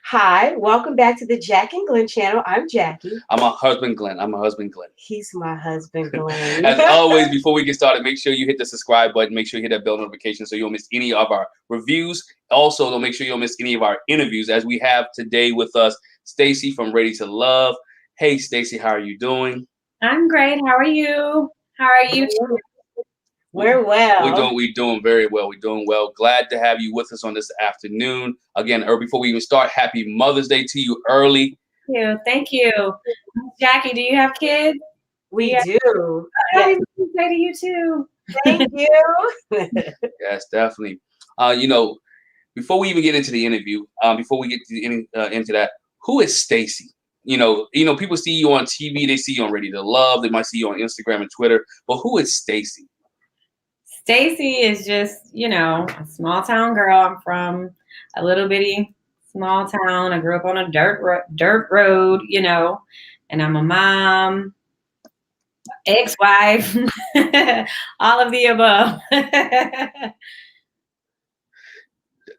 Hi, welcome back to the Jac and Glen channel. I'm Jackie. I'm a husband, Glenn. I'm a husband, Glenn. He's my husband, Glen. As always, before we get started, make sure you hit the subscribe button. Make sure you hit that bell notification so you don't miss any of our reviews. Also, don't make sure you don't miss any of our interviews. As we have today with us, Stacy from Ready to Love. Hey, Stacy, how are you doing? I'm great. How are you? How are you? We're well. We're doing very well. We're doing well. Glad to have you with us on this afternoon. Again, before we even start, happy Mother's Day to you early. Thank you. Jackie, do you have kids? We do. Happy Mother's Day to you too. Thank you. Yes, definitely. Before we even get into the interview, before we get into that, who is Stacy? People see you on TV, they see you on Ready to Love, they might see you on Instagram and Twitter, but who is Stacy? Stacy is just, a small town girl. I'm from a little bitty small town. I grew up on a dirt road, and I'm a mom, ex-wife, all of the above.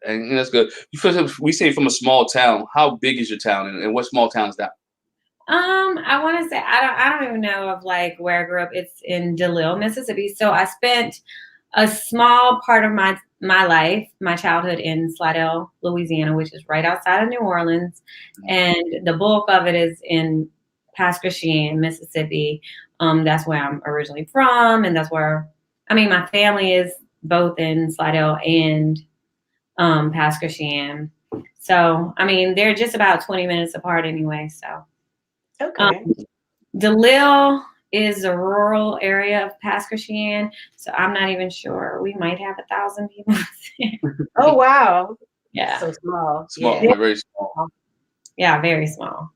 And that's good. We say from a small town. How big is your town, and what small town is that? I want to say I don't even know of like where I grew up. It's in DeLille, Mississippi. So I spent a small part of my life, my childhood, in Slidell, Louisiana, which is right outside of New Orleans, and the bulk of it is in Pasquotank, Mississippi. That's where I'm originally from, and that's where my family is both in Slidell and Pasquotank. So they're just about 20 minutes apart anyway. So okay. DeLille is a rural area of Pasquotank, so I'm not even sure. We might have 1,000 people. Oh wow! Yeah, so small. Yeah. Very small. Yeah, very small.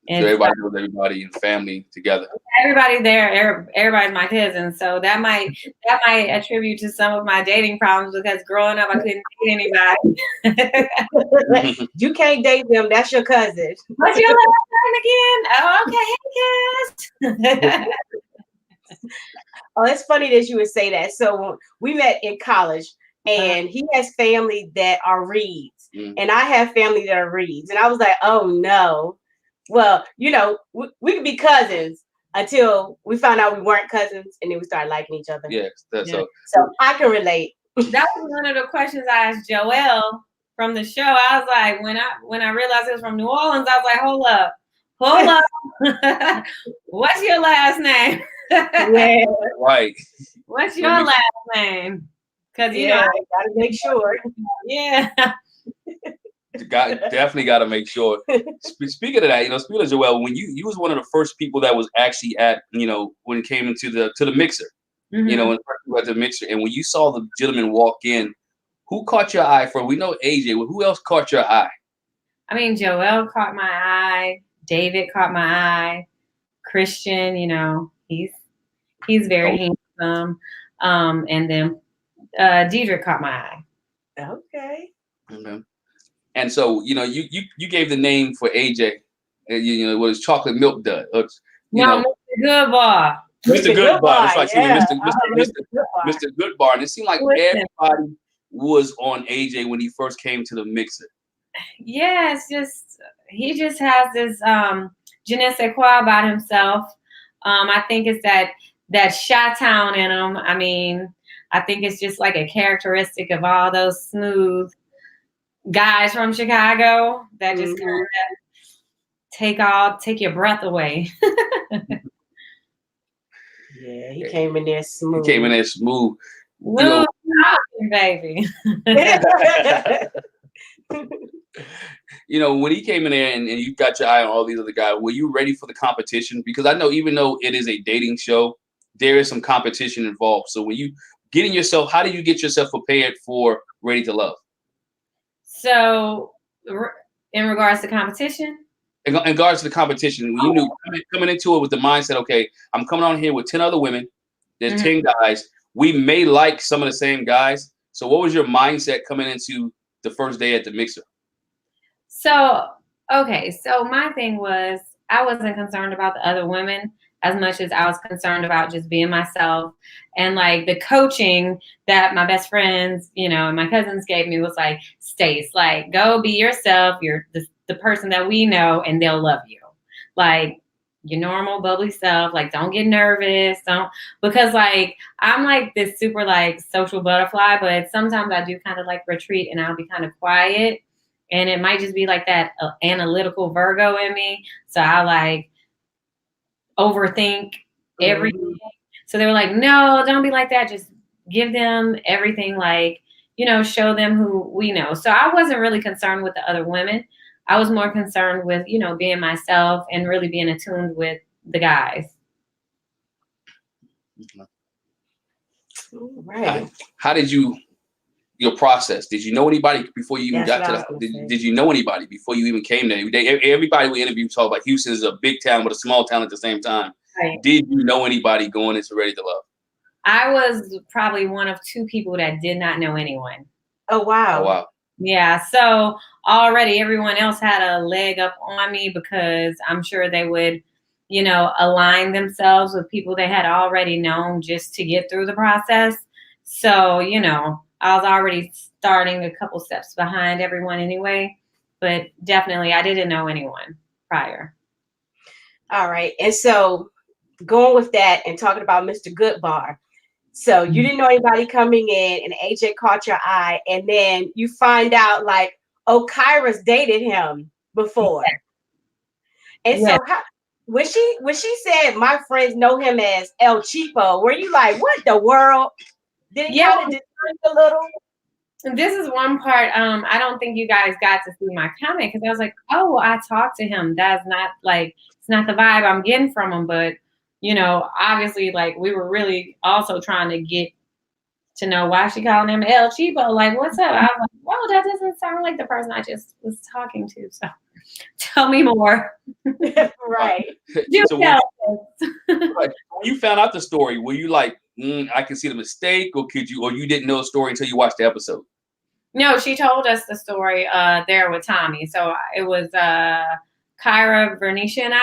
So everybody knows everybody and family together. Everybody there, everybody's my cousin, so that might attribute to some of my dating problems because growing up I couldn't date anybody. You can't date them. That's your cousin. What's your last name again? Oh, okay, hey, kiss. Oh, it's funny that you would say that. So we met in college, and he has family that are Reeds, and I have family that are Reeds, and I was like, oh no. Well, we could be cousins until we found out we weren't cousins, and then we started liking each other. Yes, so I can relate. That was one of the questions I asked Joelle from the show. I was like, when I realized it was from New Orleans, I was like, hold up. What's your last name? Yeah. Right. What's your last name? Because I gotta make sure. Yeah. Definitely got to make sure. Speaking of that, speaking of Joelle, when you was one of the first people that was actually at, when it came into the mixer, when first you at the mixer, and when you saw the gentleman walk in, who caught your eye? We know AJ. Who else caught your eye? Joelle caught my eye. David caught my eye. Christian, he's very handsome. And then Dietrich caught my eye. Okay. And so, you gave the name for AJ, it was Chocolate Milk Dud. Mr. Goodbar. Mr. Goodbar. That's right. Yeah. Mr. Goodbar. And it seemed like everybody was on AJ when he first came to the mixer. Yeah, he just has this je ne sais quoi about himself. I think it's that Chi-Town in him. I think it's just like a characteristic of all those smooth guys from Chicago that just kind of take your breath away. Yeah, he came in there smooth. Baby. When he came in there and you got your eye on all these other guys, were you ready for the competition? Because I know even though it is a dating show, there is some competition involved. So when you how do you get yourself prepared for Ready to Love? So, in regards to competition? In regards to the competition, when you knew coming into it with the mindset, okay, I'm coming on here with 10 other women. There's 10 guys. We may like some of the same guys. So what was your mindset coming into the first day at the mixer? So my thing was I wasn't concerned about the other women as much as I was concerned about just being myself. And like the coaching that my best friends, and my cousins gave me was like, Stace, like, go be yourself. You're the the person that we know, and they'll love you. Like your normal bubbly self. Like, don't get nervous. Because like, I'm like this super like social butterfly, but sometimes I do kind of like retreat and I'll be kind of quiet. And it might just be like that analytical Virgo in me. So I like overthink everything. So they were like, no, don't be like that. Just give them everything, like, show them who we know. So I wasn't really concerned with the other women. I was more concerned with, being myself and really being attuned with the guys. Right. How did your process? Did you know anybody before you even got to did you know anybody before you even came there? Everybody we interviewed talk about Houston is a big town but a small town at the same time. Right. Did you know anybody going into Ready to Love? I was probably one of 2 people that did not know anyone. Oh, wow. Oh, wow. Yeah. So already everyone else had a leg up on me because I'm sure they would, align themselves with people they had already known just to get through the process. So, I was already starting a couple steps behind everyone anyway, but definitely I didn't know anyone prior. All right. And so going with that and talking about Mr. Goodbar. So you didn't know anybody coming in and AJ caught your eye, and then you find out like, oh, Kyra's dated him before. Yeah. And so when she said my friends know him as El Cheapo, were you like, what the world? Did it kind of disturb a little? This is one part. I don't think you guys got to see my comment because I was like, oh, well, I talked to him. That's not like, it's not the vibe I'm getting from him. But, obviously, like, we were really also trying to get to know why she calling him El Cheapo. Like, what's up? I was like, well, that doesn't sound like the person I just was talking to. So tell me more. Right. So when you found out the story, were you like, I can see the mistake, or you didn't know the story until you watched the episode? No, she told us the story there with Tommy. So it was Kyra, Vernisha, and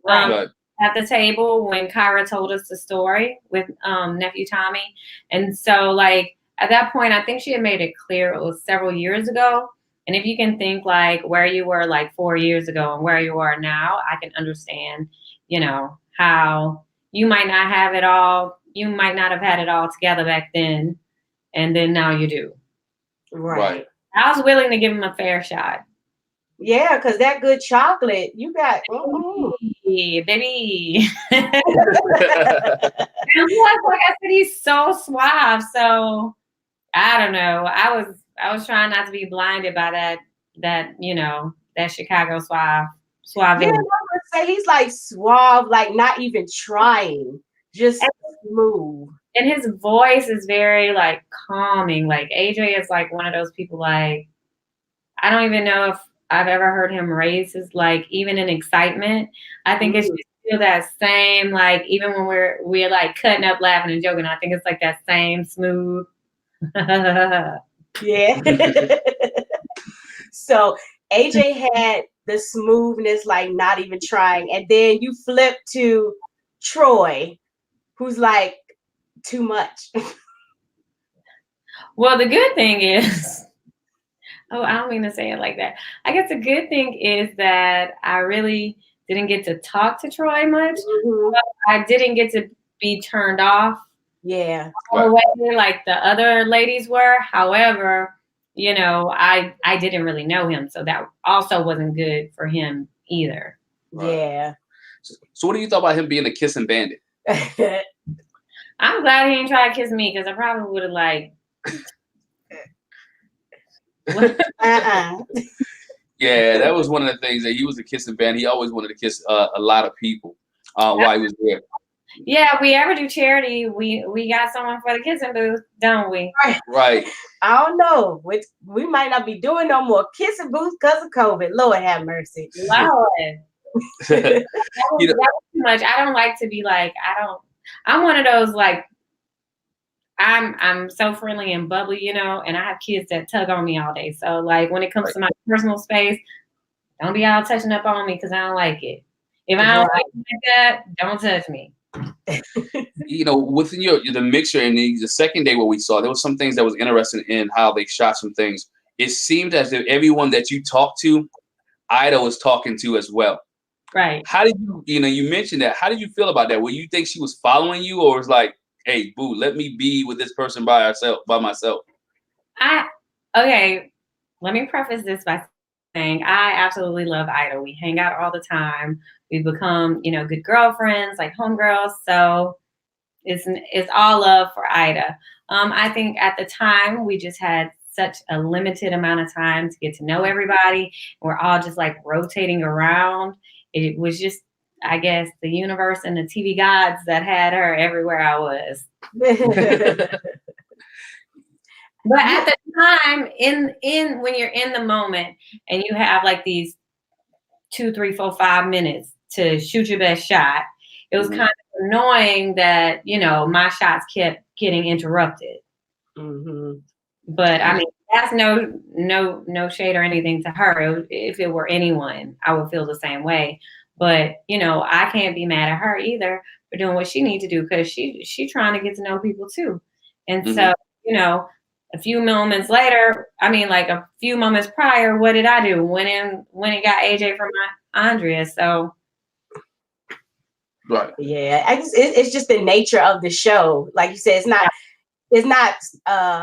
I at the table when Kyra told us the story with nephew Tommy. And so, like, at that point, I think she had made it clear it was several years ago. And if you can think like where you were like 4 years ago and where you are now, I can understand, how you might not have it all. You might not have had it all together back then. And then now you do. Right. I was willing to give him a fair shot. Yeah, because that good chocolate you got. Baby. And plus, like I said, he's so suave. So I don't know. I was trying not to be blinded by that Chicago suave. Yeah, I would say he's like suave, like not even trying, just smooth. And his voice is very like calming. Like AJ is like one of those people. Like, I don't even know if I've ever heard him raise his, like, even in excitement. I think it's just still that same, like, even when we're like cutting up, laughing and joking, I think it's like that same smooth. Yeah. So AJ had the smoothness, like not even trying. And then you flip to Troy, who's like too much. Well, the good thing is, I don't mean to say it like that. I guess the good thing is that I really didn't get to talk to Troy much. Mm-hmm. I didn't get to be turned off. Yeah. The way like the other ladies were. However, I didn't really know him. So that also wasn't good for him either. Yeah. So what do you thought about him being a kissing bandit? I'm glad he didn't try to kiss me because I probably would have like... Yeah, that was one of the things that he was a kissing bandit. He always wanted to kiss a lot of people while he was there. Yeah, we ever do charity, we got someone for the kissing booth, don't we? Right. I don't know. We might not be doing no more kissing booths because of COVID. Lord have mercy. Lord. That was too much. I don't like to be like, I'm one of those like, I'm so friendly and bubbly, and I have kids that tug on me all day. So like when it comes to my personal space, don't be all touching up on me because I don't like it. If I don't like it like that, don't touch me. Within the mixer and the second day what we saw, there was some things that was interesting in how they shot some things. It seemed as if everyone that you talked to, Ida was talking to as well. Right. How did you mentioned that. How did you feel about that? Were you think she was following you, or was like, hey, boo, let me be with this person by myself? Okay, let me preface this by saying I absolutely love Ida. We hang out all the time. We've become, good girlfriends, like homegirls. So it's all love for Ida. I think at the time we just had such a limited amount of time to get to know everybody. We're all just like rotating around. It was just, I guess, the universe and the TV gods that had her everywhere I was. But at the time, in when you're in the moment and you have like these 2, 3, 4, 5 minutes to shoot your best shot, it was kind of annoying that my shots kept getting interrupted. Mm-hmm. But I mean, that's no shade or anything to her. If it were anyone, I would feel the same way. But I can't be mad at her either for doing what she needs to do, because she trying to get to know people too. And so a few moments later, like a few moments prior, what did I do? Went and got AJ from Andrea. So right. Yeah, I guess it's just the nature of the show. Like you said, it's not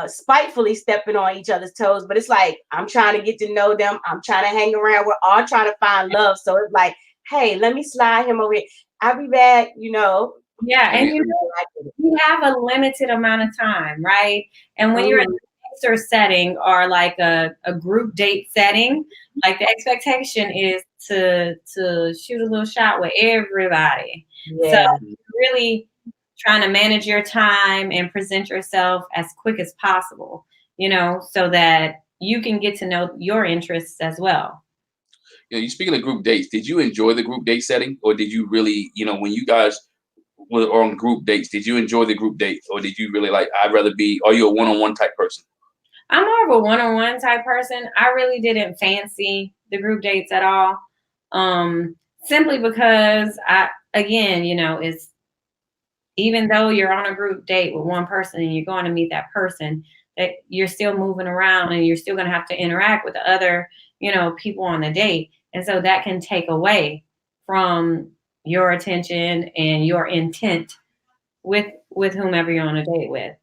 spitefully stepping on each other's toes, but it's like, I'm trying to get to know them. I'm trying to hang around. We're all trying to find love. So it's like, hey, let me slide him over here. I'll be back, Yeah, and we have a limited amount of time, right? And when you're in a gangster setting or like a group date setting, like the expectation is to shoot a little shot with everybody. Yeah. So really trying to manage your time and present yourself as quick as possible, so that you can get to know your interests as well. You speaking of group dates, did you enjoy the group date setting, or did you really, when you guys were on group dates, did you enjoy the group dates, or did you really are you a one-on-one type person? I'm more of a one-on-one type person. I really didn't fancy the group dates at all. Simply because it's, even though you're on a group date with one person and you're going to meet that person, that you're still moving around and you're still going to have to interact with the other, people on the date. And so that can take away from your attention and your intent with whomever you're on a date with.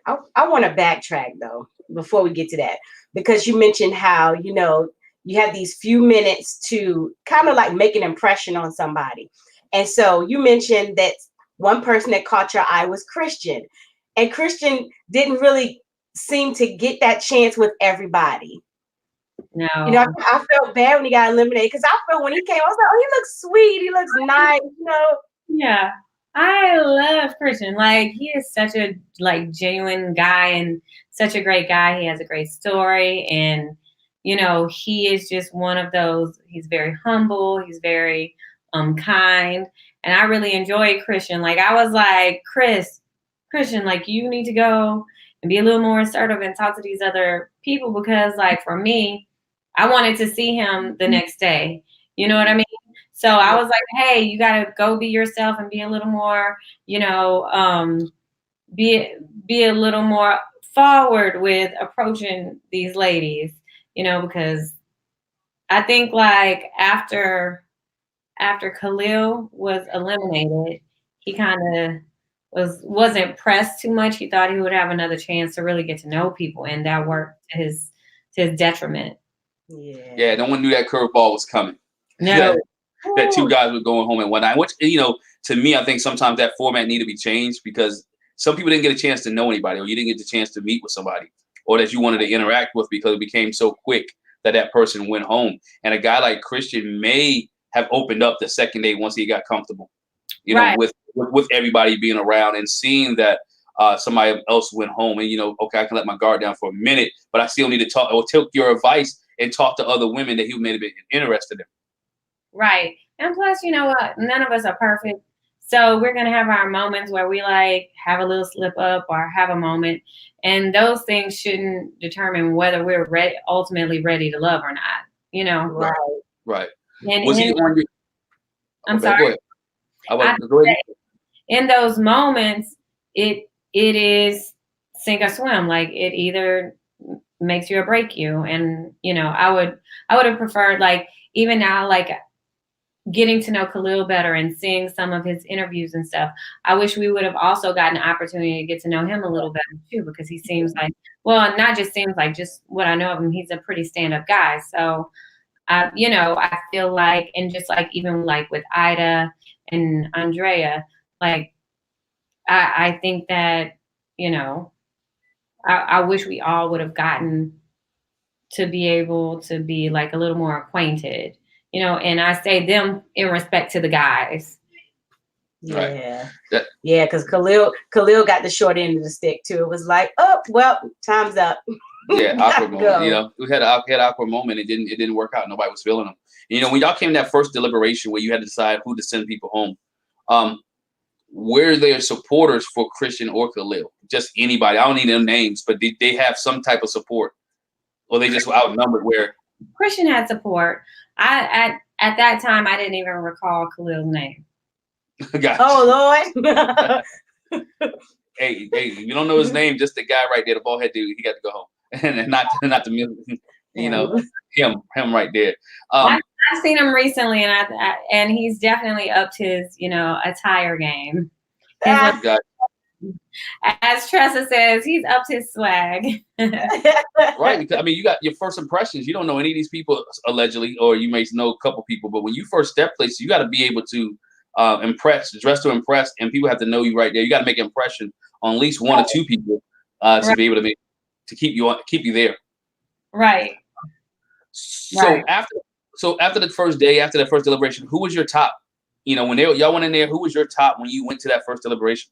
I want to backtrack though before we get to that, because you mentioned how you have these few minutes to kind of like make an impression on somebody, and so you mentioned that one person that caught your eye was Christian, and Christian didn't really seem to get that chance with everybody. No. I felt bad when he got eliminated, because I felt when he came, I was like, oh, he looks sweet. He looks nice, Yeah. I love Christian. Like, he is such a genuine guy and such a great guy. He has a great story. And, he is just one of those, he's very humble. He's very kind. And I really enjoy Christian. Like, I was like, Christian, like, you need to go and be a little more assertive and talk to these other people, because like for me, I wanted to see him the next day. You know what I mean? So I was like, hey, you got to go be yourself and be a little more, be a little more forward with approaching these ladies, because I think like after Khalil was eliminated, he kind of wasn't pressed too much. He thought he would have another chance to really get to know people, and that worked to his detriment. Yeah, no one knew that curveball was coming. No. That two guys were going home at one night, which, to me, I think sometimes that format need to be changed, because some people didn't get a chance to know anybody, or you didn't get the chance to meet with somebody, or that you wanted to interact with, because it became so quick that person went home. And a guy like Christian may have opened up the second day once he got comfortable, with everybody being around and seeing that somebody else went home, and okay, I can let my guard down for a minute, but I still need to talk or take your advice and talk to other women that he may have been interested in. Right. And plus, you know what? None of us are perfect. So we're going to have our moments where we like have a little slip up or have a moment. And those things shouldn't determine whether we're ultimately ready to love or not, Right. And was he on your... I'm sorry. Go ahead. In those moments, it is sink or swim. Like, it either makes you or break you. And, you know, I would have preferred, like, even now, like, getting to know Khalil better and seeing some of his interviews and stuff, I wish we would have also gotten an opportunity to get to know him a little better too, because he seems like, well, not just seems like, just what I know of him, he's a pretty stand-up guy. So, you know, I feel like, and just like, even like with Ida and Andrea, like, I think that, you know, I wish we all would have gotten to be able to be like a little more acquainted, you know, and I say them in respect to the guys. Yeah. Right. Yeah, because Khalil got the short end of the stick too. It was like, oh, well, time's up. Yeah, awkward moment. You know, we had an awkward moment. It didn't work out. Nobody was feeling them. You know, when y'all came to that first deliberation where you had to decide who to send people home, were there supporters for Christian or Khalil? Just anybody. I don't need them names, but did they have some type of support, or they just were outnumbered? Where Christian had support. At that time, I didn't even recall Khalil's name. Gotcha. Oh Lord. hey, you don't know his name, just the guy right there, the bald head dude. He got to go home, and not the you know, him right there. I've seen him recently, and he's definitely upped his, you know, attire game. As Tressa says, he's upped his swag. Right, because I mean, you got your first impressions. You don't know any of these people allegedly, or you may know a couple people, but when you first step places, you got to be able to impress, dress to impress, and people have to know you right there. You got to make an impression on at least one or two people to be able to keep you there. Right. So after the first day, after the first deliberation, who was your top? You know, when y'all went in there, who was your top when you went to that first deliberation?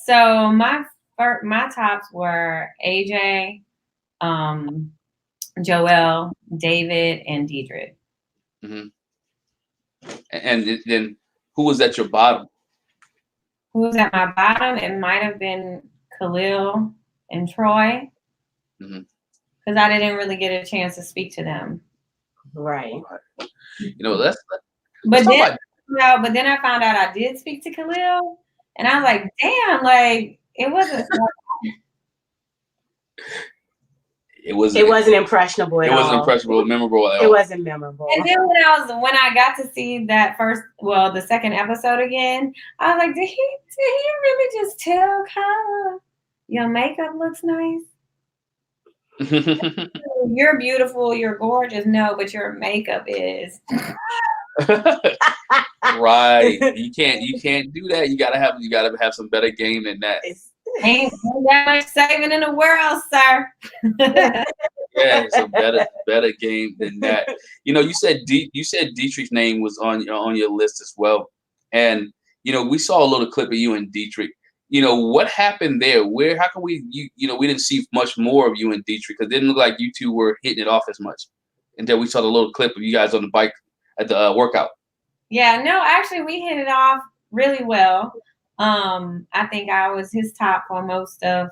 So my tops were AJ, Joel, David, and Dietrich. Mm-hmm. And then who was at your bottom? Who was at my bottom? It might have been Khalil and Troy, because I didn't really get a chance to speak to them. Right. You know, but then I found out I did speak to Khalil, and I was like, damn, like it wasn't. It wasn't impressionable at all. It wasn't impressionable, memorable at all. It wasn't memorable. And then when I got to see the second episode again, I was like, did he really just tell Kyla, your makeup looks nice? You're beautiful, you're gorgeous. No, but your makeup is. Right. You can't do that. You gotta have some better game than that. Ain't that much saving in the world, sir. Yeah, it's a better game than that. You know, you said Dietrich's name was on your list as well, and you know we saw a little clip of you and Dietrich. You know what happened there? How can we we didn't see much more of you and Dietrich because it didn't look like you two were hitting it off as much until we saw the little clip of you guys on the bike at the workout. Yeah, no, actually we hit it off really well. I think I was his top for most of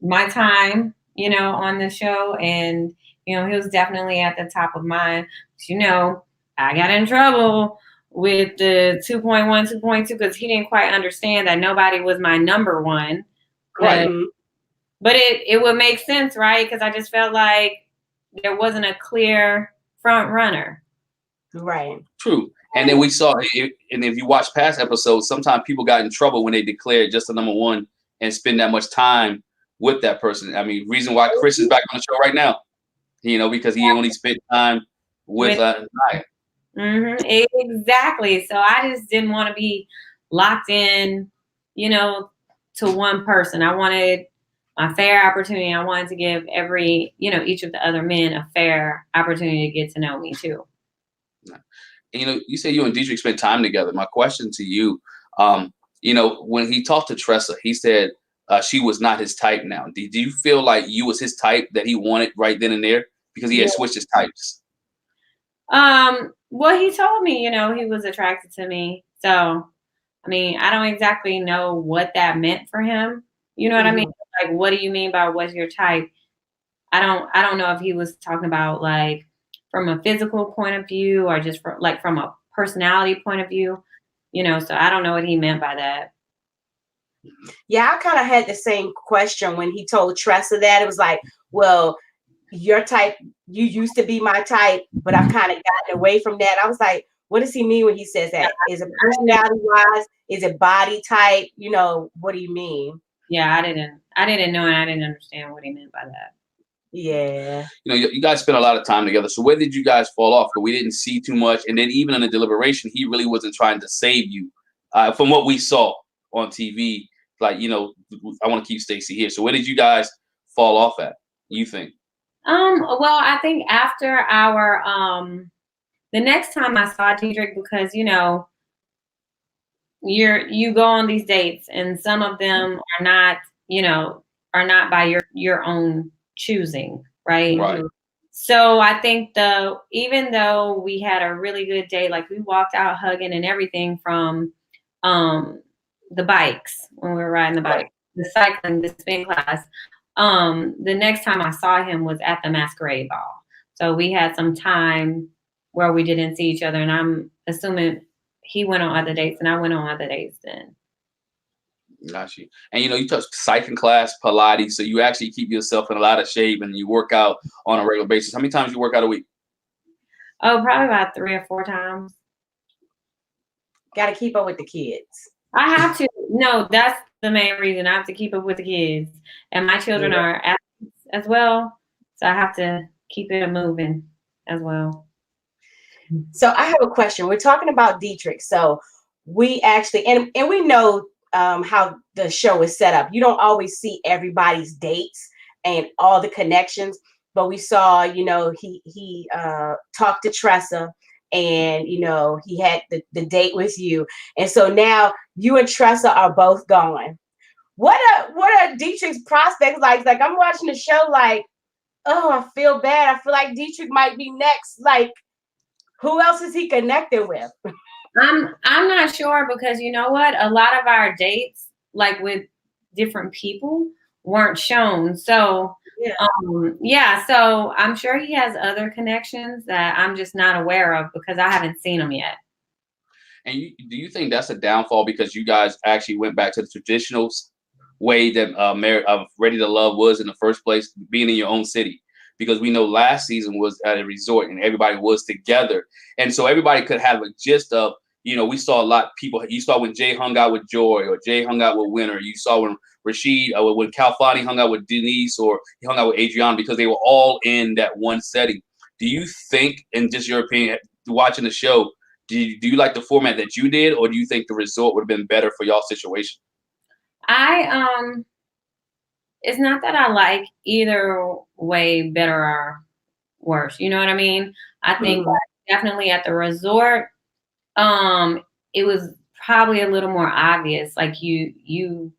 my time, on the show. And, he was definitely at the top of mine. But, I got in trouble with the 2.1, 2.2 because he didn't quite understand that nobody was my number one. Right. But it would make sense, right? Because I just felt like there wasn't a clear front runner. Right. True. And then we saw, and if you watch past episodes, sometimes people got in trouble when they declared just the number one and spend that much time with that person. I mean, reason why Chris is back on the show right now, because he only spent time with Nia. Exactly. So I just didn't want to be locked in, to one person. I wanted a fair opportunity. I wanted to give each of the other men a fair opportunity to get to know me too. And, you say you and Dietrich spent time together. My question to you, when he talked to Tressa, he said she was not his type now. Do you feel like you was his type that he wanted right then and there? Because he had switched his types. Well, he told me, he was attracted to me. So, I mean, I don't exactly know what that meant for him. You know what I mean? Like, what do you mean by what's your type? I don't know if he was talking about like from a physical point of view or just from a personality point of view, so I don't know what he meant by that. Yeah, I kind of had the same question when he told Tressa that. It was like, well, your type, you used to be my type, but I've kind of gotten away from that. I was like, what does he mean when he says that? Is it personality wise? Is it body type? You know, what do you mean? Yeah, I didn't know, and I didn't understand what he meant by that. Yeah. You know, you guys spent a lot of time together. So where did you guys fall off? Because we didn't see too much. And then even in the deliberation, he really wasn't trying to save you. From what we saw on TV, like, you know, I want to keep Stacy here. So where did you guys fall off at, you think? Well, I think after our the next time I saw Dietrich, because you know, you go on these dates and some of them are not, you know, are not by your own choosing, right? Right. So I think even though we had a really good day, like we walked out hugging and everything from the bikes when we were riding the bike, the cycling, the spin class. The next time I saw him was at the masquerade ball. So we had some time where we didn't see each other, and I'm assuming he went on other dates and I went on other dates then. Got you. And you know, you touch cycling class, Pilates, so you actually keep yourself in a lot of shape and you work out on a regular basis. How many times you work out a week? Oh, probably about 3 or 4 times. Got to keep up with the kids. I have to. No, that's the main reason. I have to keep up with the kids, and my children are athletes as well, so I have to keep it moving as well. So I have a question. We're talking about Dietrich. So we actually, and we know how the show is set up. You don't always see everybody's dates and all the connections, but we saw, you know, he talked to Tressa, and you know, he had the date with you, and so now you and Tressa are both gone. What are Dietrich's prospects like? Like, I'm watching the show, like, oh, I feel bad. I feel like Dietrich might be next. Like, who else is he connected with? I'm not sure, because you know what? A lot of our dates, like with different people, weren't shown. So so I'm sure he has other connections that I'm just not aware of because I haven't seen them yet. And do you think that's a downfall because you guys actually went back to the traditional way that Ready to Love was in the first place, being in your own city? Because we know last season was at a resort and everybody was together. And so everybody could have a gist of, you know, we saw a lot of people. You saw when Jay hung out with Joy, or Jay hung out with Winner. You saw when Rashid, when Calfani hung out with Denise, or he hung out with Adriana, because they were all in that one setting. Do you think, in just your opinion, watching the show, do you like the format that you did, or do you think the resort would have been better for y'all situation? It's not that I like either way, better or worse. You know what I mean? I think definitely at the resort, it was probably a little more obvious. Like you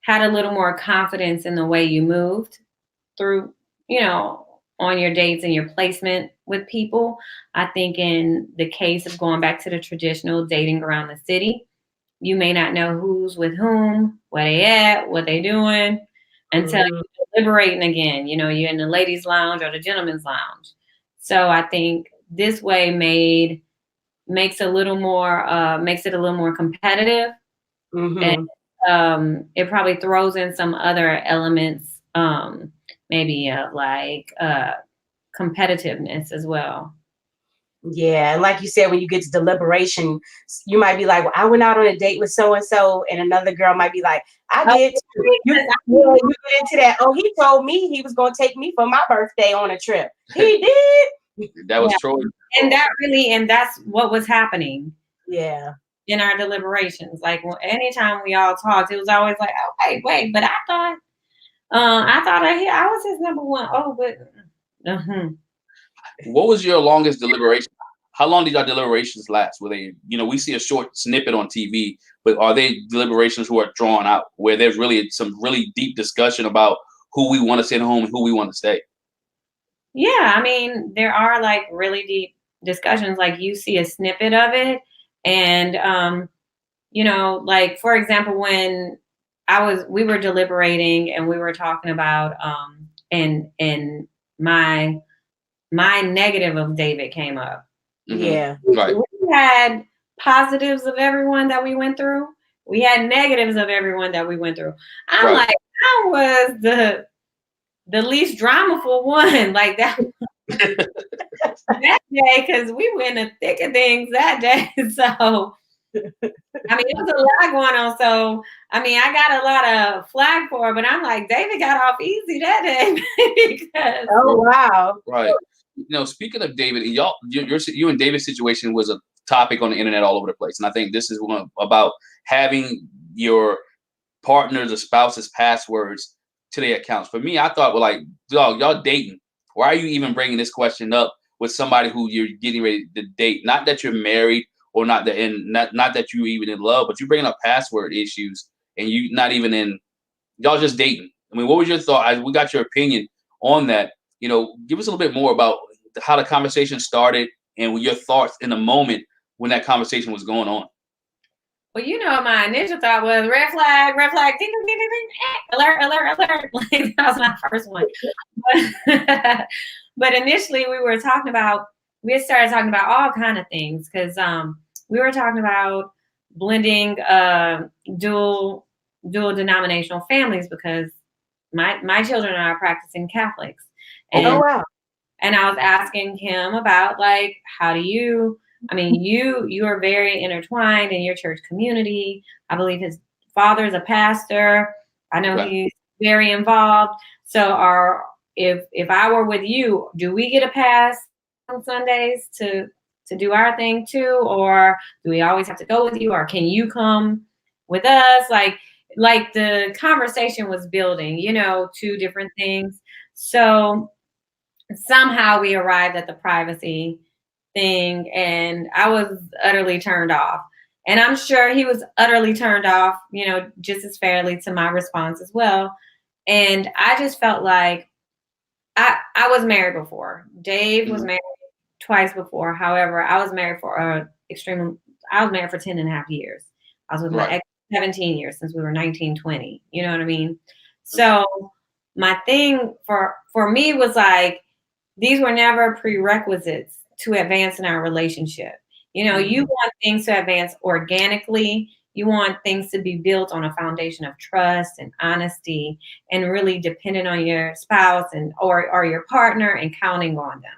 had a little more confidence in the way you moved through, you know, on your dates and your placement with people. I think in the case of going back to the traditional dating around the city, you may not know who's with whom, where they at, what they doing, until you're deliberating again. You know, you're in the ladies' lounge or the gentleman's lounge. So I think this way makes it a little more competitive, and it probably throws in some other elements, maybe of like competitiveness as well. Yeah, and like you said, when you get to deliberation, you might be like, well, I went out on a date with so and so, and another girl might be like, I did too. You get into that. Oh, he told me he was going to take me for my birthday on a trip. He did. That was Troy. And that's what was happening. Yeah. In our deliberations, like anytime we all talked, it was always like, oh, wait, but I thought I was his number one. Oh, but. What was your longest deliberation? How long did our deliberations last? Were they, you know, we see a short snippet on TV, but are they deliberations who are drawn out, where there's really some really deep discussion about who we want to send home and who we want to stay? Yeah, I mean, there are like really deep discussions. Like you see a snippet of it, and you know, like for example, when we were deliberating and we were talking about and my negative of David came up. Yeah. Right. We had positives of everyone that we went through. We had negatives of everyone that we went through. I'm like, how was the least dramaful one. Like that that day, because we were in the thick of things that day. So I mean, it was a lot going on. So I mean, I got a lot of flag for it, but I'm like, David got off easy that day because wow. Right. Speaking of David, you and David's situation was a topic on the internet all over the place, and I think this is one about having your partner's or spouse's passwords to their accounts. For me, I thought, well, like, dog, y'all dating. Why are you even bringing this question up with somebody who you're getting ready to date? Not that you're married or not that you even in love, but you bringing up password issues and you not even in. Y'all just dating. I mean, what was your thought? We got your opinion on that. Give us a little bit more about how the conversation started and your thoughts in the moment when that conversation was going on. Well, my initial thought was red flag, ding, ding, ding, ding, alert, alert, alert. Like, that was my first one. But initially, we started talking about all kind of things because we were talking about blending dual denominational families because my children are practicing Catholics. And, oh wow! And I was asking him about like, how do you? I mean, you are very intertwined in your church community. I believe his father is a pastor. I know he's very involved. So if I were with you, do we get a pass on Sundays to do our thing too? Or do we always have to go with you? Or can you come with us? Like the conversation was building, two different things. So somehow we arrived at the privacy thing and I was utterly turned off. And I'm sure he was utterly turned off, just as fairly to my response as well. And I just felt like I was married before. Dave was married twice before. However, I was married for 10 and a half years. I was with my ex 17 years since we were 19, 20. You know what I mean? So my thing for me was like, these were never prerequisites to advance in our relationship. You want things to advance organically. You want things to be built on a foundation of trust and honesty and really dependent on your spouse or your partner and counting on them.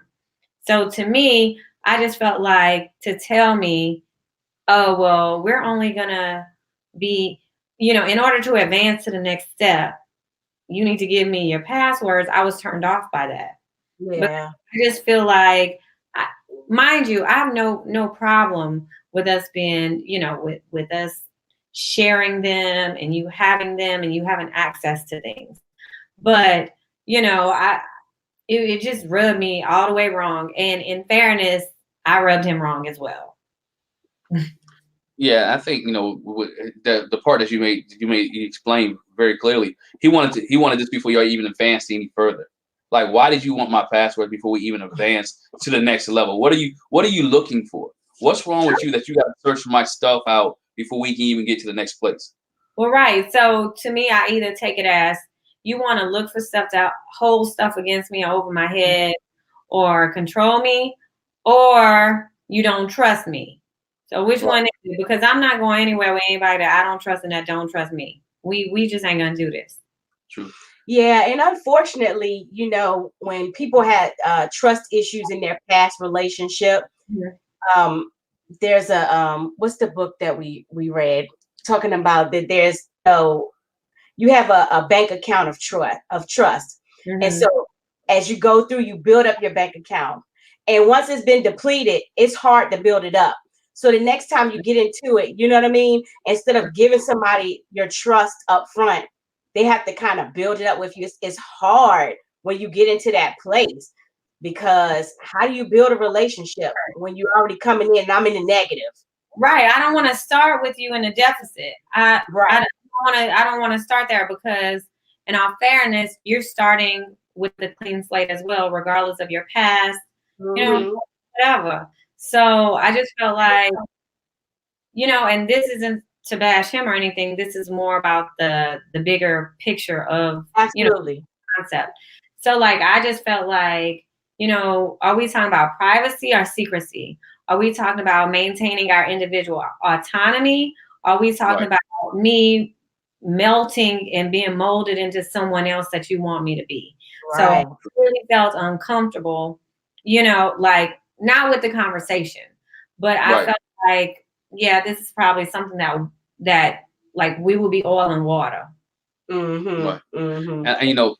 So to me, I just felt like to tell me, oh, well, we're only going to be, in order to advance to the next step, you need to give me your passwords. I was turned off by that. Yeah. But I just feel like, mind you, I have no problem with us being, with us sharing them and you having them and you having access to things. But, it just rubbed me all the way wrong. And in fairness, I rubbed him wrong as well. Yeah, I think the part that you explained very clearly. He wanted this before y'all even advanced any further. Like, why did you want my password before we even advance to the next level? What are you looking for? What's wrong with you that you got to search my stuff out before we can even get to the next place? Well, right. So to me, I either take it as you want to look for stuff to hold stuff against me or over my head or control me, or you don't trust me. So which one is it? Because I'm not going anywhere with anybody that I don't trust and that don't trust me. We just ain't gonna do this. True. Yeah, and unfortunately, when people had trust issues in their past relationship, there's a what's the book that we read talking about that? There's you have a bank account of trust, and so as you go through, you build up your bank account, and once it's been depleted, it's hard to build it up. So the next time you get into it, you know what I mean? Instead of giving somebody your trust up front, they have to kind of build it up with you. It's hard when you get into that place because how do you build a relationship when you're already coming in and I'm in the negative? Right. I don't want to start with you in a deficit. I don't want to start there because in all fairness, you're starting with the clean slate as well, regardless of your past, whatever. So I just felt like, and this isn't to bash him or anything. This is more about the bigger picture of concept. So like I just felt like, are we talking about privacy or secrecy? Are we talking about maintaining our individual autonomy? Are we talking about me melting and being molded into someone else that you want me to be? So I Right. really felt uncomfortable, like not with the conversation, but I Right. felt like, yeah, this is probably something that like we will be oil and water. Right. Mm-hmm. And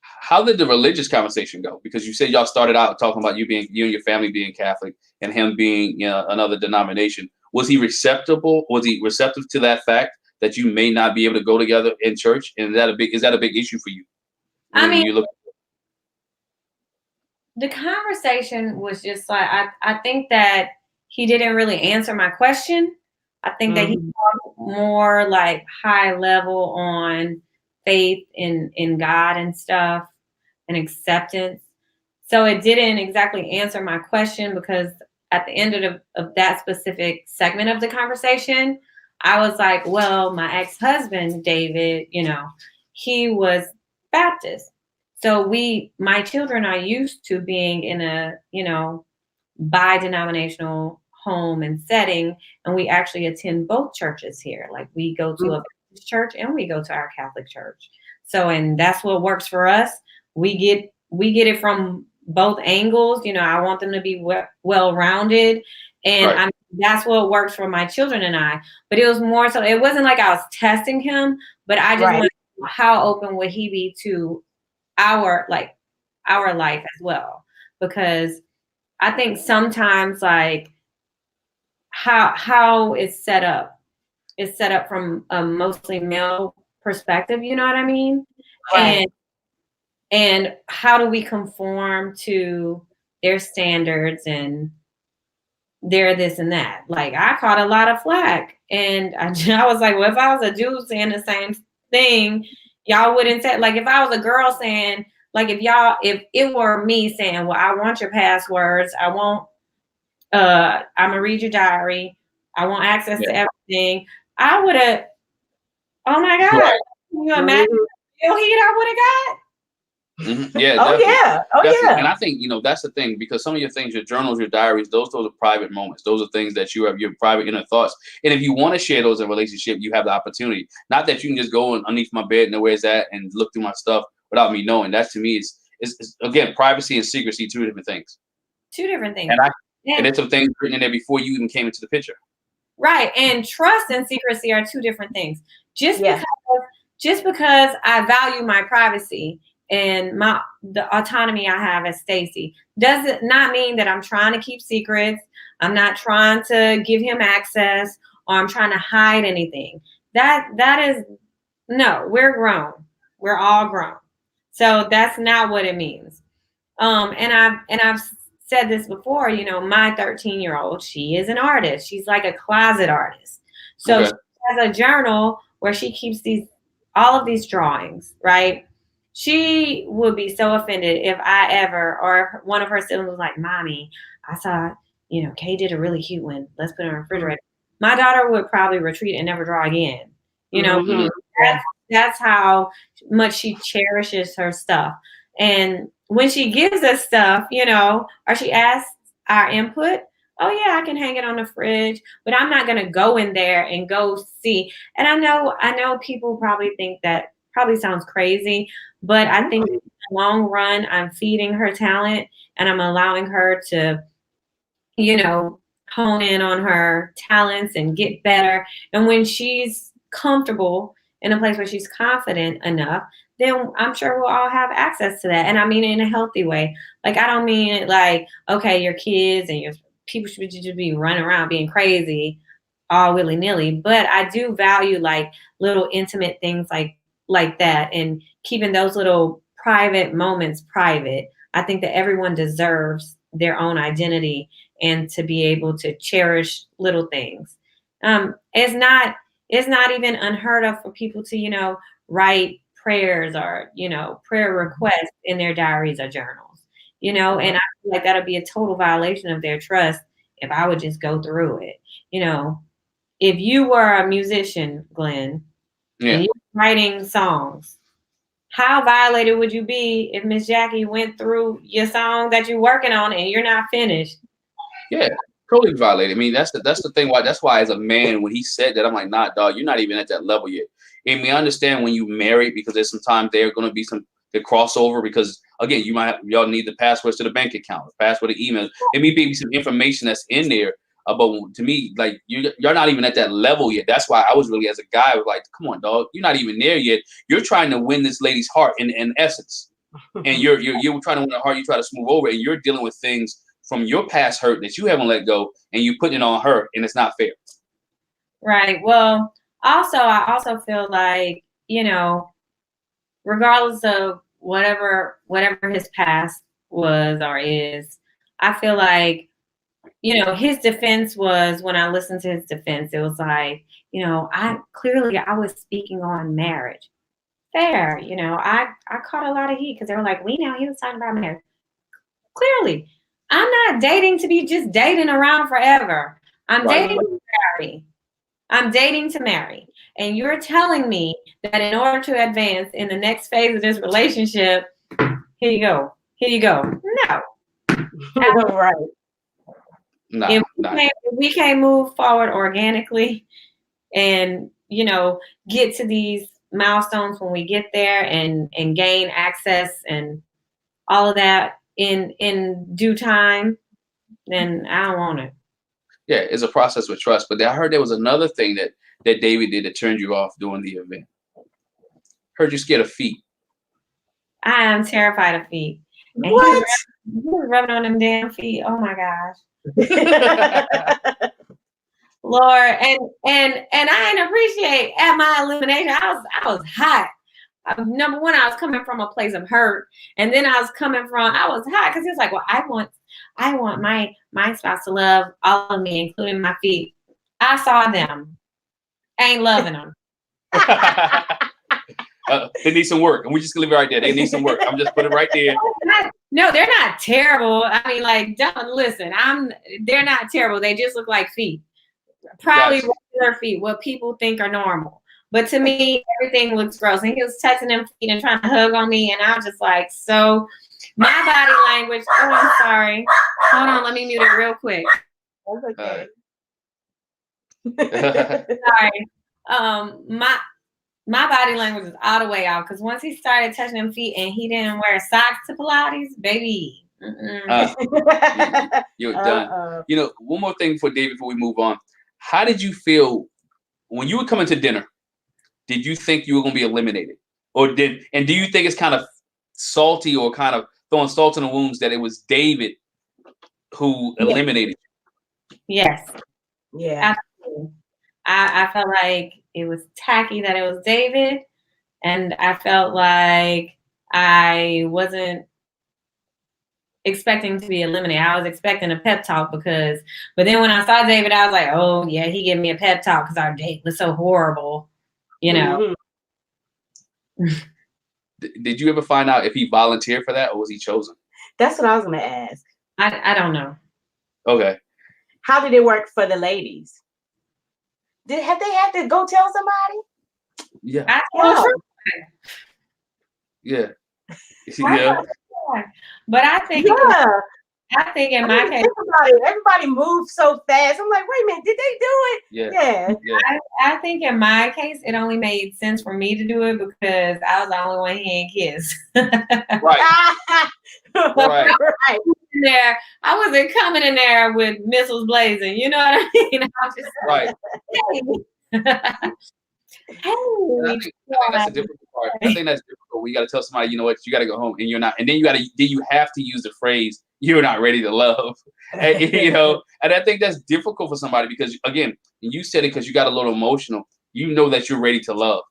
how did the religious conversation go? Because you said y'all started out talking about you and your family being Catholic and him being another denomination. Was he receptive? Was he receptive to that fact that you may not be able to go together in church? And is that a big issue for you I when mean, you look? the conversation was just like I think that he didn't really answer my question. I think that he Mm-hmm. talked more like high level on faith in God and stuff and acceptance. So it didn't exactly answer my question because at the end of that specific segment of the conversation, I was like, well, my ex-husband, David, he was Baptist. So my children are used to being in a, bi-denominational home and setting, and we actually attend both churches here. Like we go to a Baptist church and we go to our Catholic church. So, and that's what works for us. We get it from both angles. I want them to be well-rounded, and Right. that's what works for my children and I. But it was more so. It wasn't like I was testing him, but I just wanted to know how open would he be to our life as well, because I think sometimes like how it's set up from a mostly male perspective, you know what I mean? Right. And how do we conform to their standards and their this and that? Like I caught a lot of flack, and I was like, well, if I was a Jew saying the same thing, y'all wouldn't say. Like if I was a girl saying, like if it were me saying, well, I want your passwords, I'm gonna read your diary, I want access to everything, I would have. Oh my God! Right. Can you imagine the heat I would have got? Yeah, Oh definitely. yeah. Oh Definitely. yeah. And I think, that's the thing, because some of your things, your journals, your diaries, those are private moments. Those are things that you have your private inner thoughts. And if you want to share those in a relationship, you have the opportunity. Not that you can just go underneath my bed and know where it's at and look through my stuff without me knowing. That to me is again, privacy and secrecy, two different things. Two different things. And there's some things written in there before you even came into the picture. Right. And trust and secrecy are two different things. Just Yeah. because I value my privacy and the autonomy I have as Stacy does it not mean that I'm trying to keep secrets. I'm not trying to give him access, or I'm trying to hide anything. That is no, we're grown. We're all grown. So that's not what it means. And I've said this before, my 13-year-old, she is an artist. She's like a closet artist. So Okay. she has a journal where she keeps all of these drawings, right? She would be so offended if I ever, or one of her siblings was like, Mommy, I saw, Kay did a really cute one. Let's put it in the refrigerator. My daughter would probably retreat and never draw again. Mm-hmm. That's how much she cherishes her stuff. And when she gives us stuff, or she asks our input, oh yeah, I can hang it on the fridge, but I'm not going to go in there and go see. And I know people probably think that probably sounds crazy, but I think in the long run, I'm feeding her talent and I'm allowing her to, hone in on her talents and get better. And when she's comfortable in a place where she's confident enough, then I'm sure we'll all have access to that. And I mean it in a healthy way. Like, I don't mean it like, okay, your kids and your people should just be running around being crazy all willy-nilly. But I do value like little intimate things like that, and keeping those little private moments private. I think that everyone deserves their own identity and to be able to cherish little things. It's not even unheard of for people to, write prayers or, prayer requests in their diaries or journals, and I feel like that'll be a total violation of their trust if I would just go through it. If you were a musician, Glenn, and you're writing songs, how violated would you be if Miss Jackie went through your song that you're working on and you're not finished? Yeah, totally violated. I mean, that's the thing. That's why as a man, when he said that, I'm like, nah, dog, you're not even at that level yet. And we understand when you marry, because there's sometimes there are going to be some the crossover, because again, y'all need the passwords to the bank account, the password to email. It may be some information that's in there. But to me, like you're not even at that level yet. That's why I was really, as a guy, I was like, come on, dog, you're not even there yet. You're trying to win this lady's heart in essence, and you're trying to win her heart. You try to smooth over, and you're dealing with things from your past hurt that you haven't let go, and you putting it on her, and it's not fair. Right. Well, I also feel like, regardless of whatever his past was or is, I feel like, his defense was, when I listened to his defense, it was like, I was speaking on marriage. Fair. I caught a lot of heat because they were like, we know he was talking about marriage. Clearly, I'm not dating to be just dating around forever. I'm dating to marry. I'm dating to marry. And you're telling me that in order to advance in the next phase of this relationship, here you go. No. Right. If we can't move forward organically and, get to these milestones when we get there and gain access and all of that in due time, then I don't want it. Yeah, it's a process with trust. But I heard there was another thing that David did that turned you off during the event. Heard you scared of feet. I am terrified of feet. And what? He was rubbing on them damn feet. Oh my gosh. Lord, and I didn't appreciate at my elimination. I was hot. Number one, I was coming from a place of hurt, and then I was hot because he was like, well, I want my spouse to love all of me, including my feet. I saw them. I ain't loving them. They need some work, and we just leave it right there. They need some work. I'm just put it right there. No, they're not terrible. I mean, like, don't listen. They're not terrible. They just look like feet. Probably regular feet, what people think are normal. But to me, everything looks gross. And he was touching them feet and trying to hug on me, and I was just like, so my body language. Oh, I'm sorry. Hold on, let me mute it real quick. That's okay. Sorry. My body language was all the way out because once he started touching them feet and he didn't wear socks to Pilates, baby. You're done. One more thing for David before we move on. How did you feel when you were coming to dinner? Did you think you were going to be eliminated, and do you think it's kind of salty or kind of throwing salt in the wounds that it was David who eliminated you? Yes. Yeah. Absolutely. I felt like it was tacky that it was David, and I felt like I wasn't expecting to be eliminated. I was expecting a pep talk but then when I saw David, I was like, oh yeah, he gave me a pep talk because our date was so horrible, Mm-hmm. Did you ever find out if he volunteered for that or was he chosen? That's what I was going to ask. I don't know. Okay. How did it work for the ladies? Have they had to go tell somebody? Yeah. Yeah. But I think in my case, everybody moved so fast. I'm like, wait a minute, did they do it? Yeah. I think in my case, it only made sense for me to do it because I was the only one he ain't kissed. Right. Right. There, I wasn't coming in there with missiles blazing. You know what I mean? I was just right. Hey. That's the difficult part. I think that's difficult. We got to tell somebody, you know what, you got to go home, and you're not. And then you have to use the phrase, "You're not ready to love." And, and I think that's difficult for somebody because, again, you said it because you got a little emotional. You know that you're ready to love,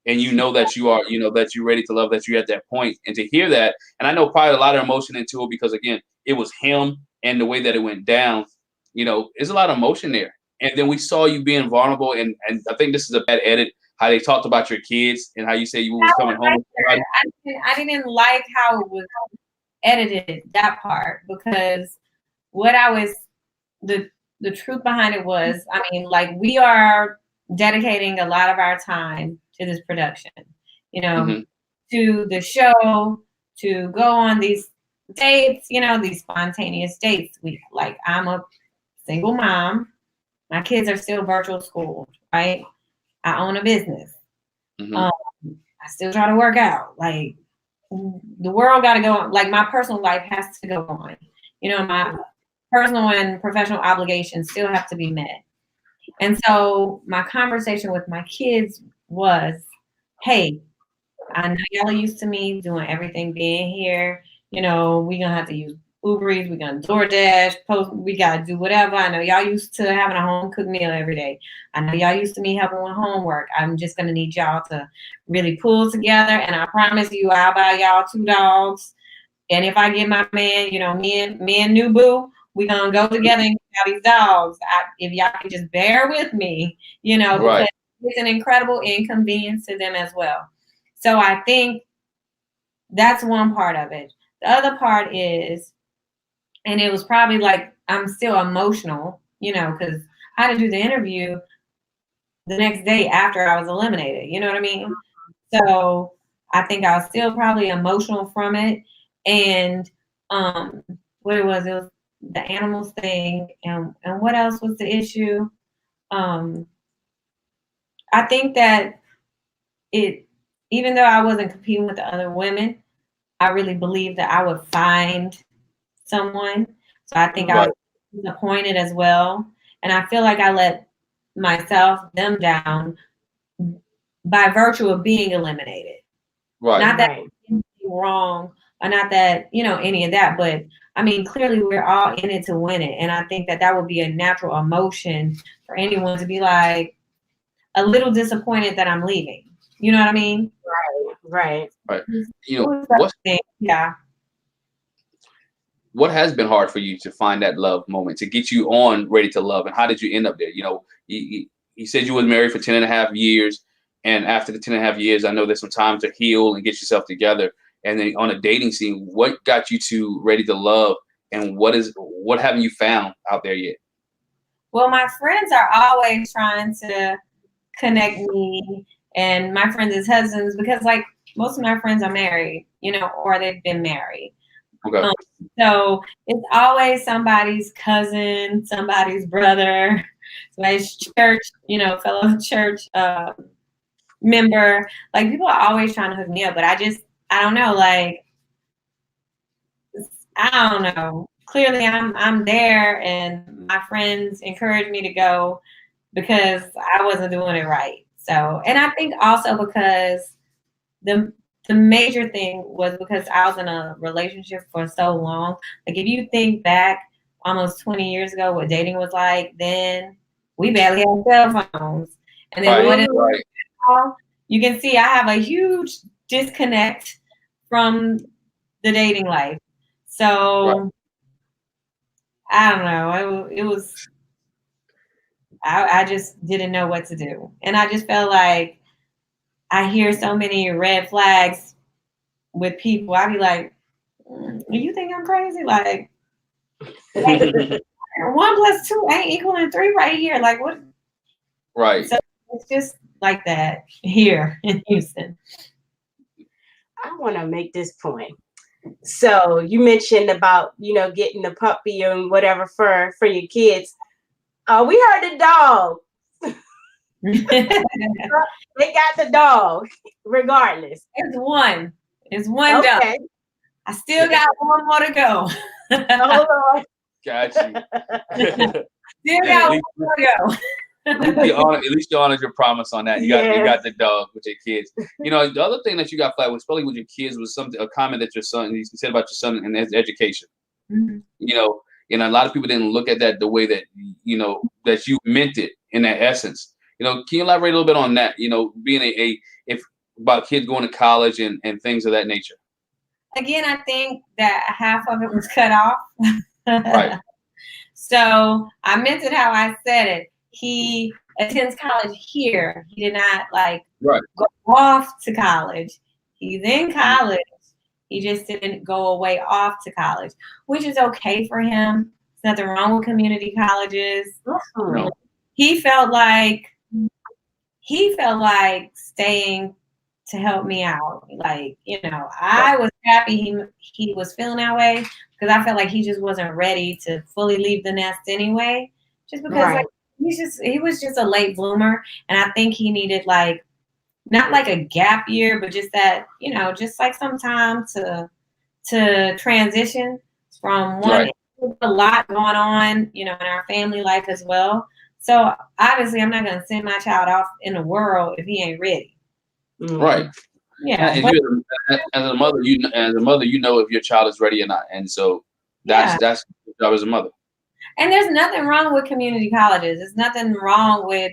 and you know that you are. You know that you're ready to love. That you're at that point, and to hear that, and I know probably a lot of emotion into it because, again, it was him and the way that it went down. There's a lot of emotion there. And then we saw you being vulnerable, and I think this is a bad edit. How they talked about your kids and how you say you was coming home. I didn't like how it was edited, that part, because what I was the truth behind it was, I mean, like, we are dedicating a lot of our time to this production, to the show, to go on these dates, these spontaneous dates. I'm a single mom. My kids are still virtual school, right? I own a business. Mm-hmm. I still try to work out. Like, the world got to go on. Like my personal life has to go on. You know, my personal and professional obligations still have to be met. And so my conversation with my kids was, hey, I know y'all are used to me doing everything being here. You know, we're going to have to use Uber Eats, we're going to DoorDash, post, we got to do whatever. I know y'all used to having a home cooked meal every day. I know y'all used to me helping with homework. I'm just going to need y'all to really pull together. And I promise you, I'll buy y'all 2 dogs. And if I get my man, you know, me and New Boo, we're going to go together and get these dogs. If y'all can just bear with me, you know, because it's an incredible inconvenience to them as well. So I think that's one part of it. The other part is, and it was probably like, I'm still emotional, you know, because I had to do the interview the next day after I was eliminated. You know what I mean? So I think I was still probably emotional from it. And what it was the animals thing. And what else was the issue? I think that even though I wasn't competing with the other women, I really believed that I would find someone. So I think I was disappointed as well. And I feel like I let them down by virtue of being eliminated. Right. Not that anything wrong, or not that, you know, any of that, but I mean, clearly we're all in it to win it. And I think that would be a natural emotion for anyone to be like a little disappointed that I'm leaving. You know what I mean? Right. You know, what has been hard for you to find that love moment, to get you on Ready to Love, and how did you end up there? You know, you said you were married for 10.5 years, and after the 10.5 years, I know there's some time to heal and get yourself together. And then on a dating scene, what got you to Ready to Love, and what haven't you found out there yet? Well, my friends are always trying to connect me and my friends' husbands, because like most of my friends are married, you know, or they've been married. Okay. So it's always somebody's cousin, somebody's brother, somebody's church, you know, fellow church member. Like people are always trying to hook me up, but I don't know. Like, I don't know. Clearly, I'm there, and my friends encouraged me to go because I wasn't doing it right. So, and I think also because the major thing was because I was in a relationship for so long. Like if you think back almost 20 years ago, what dating was like, then we barely had cell phones. And then you can see I have a huge disconnect from the dating life. So I don't know. It was, I just didn't know what to do. And I just felt like I hear so many red flags with people. I'd be like, you think I'm crazy? Like 1 + 2 ain't equaling 3 right here. Like what? Right. So it's just like that here in Houston. I want to make this point. So you mentioned about, you know, getting the puppy and whatever for your kids. We heard the dog. They got the dog, regardless. It's one dog. I still got one more to go. Hold on. Got you. Still got one more to go. At least you honored your promise on that. You got the dog with your kids. You know, the other thing that you got flagged was probably with your kids was a comment that your son said about your son and his education. Mm-hmm. You know, and a lot of people didn't look at that the way that that you meant it in that essence. You know, can you elaborate a little bit on that? You know, being about kids going to college and things of that nature. Again, I think that half of it was cut off. Right. So I meant it how I said it. He attends college here. He did not go off to college. He's in college. He just didn't go away off to college, which is okay for him. There's nothing wrong with community colleges. No. He felt like staying to help me out. Like, you know, I was happy he was feeling that way because I felt like he just wasn't ready to fully leave the nest anyway. Just because he was just a late bloomer, and I think he needed not like a gap year, but just that, just like some time to transition from one. Right. A lot going on, in our family life as well. So obviously, I'm not going to send my child off in the world if he ain't ready. Right. Yeah. As a mother, you know if your child is ready or not, and so that's your job as a mother. And there's nothing wrong with community colleges. There's nothing wrong with,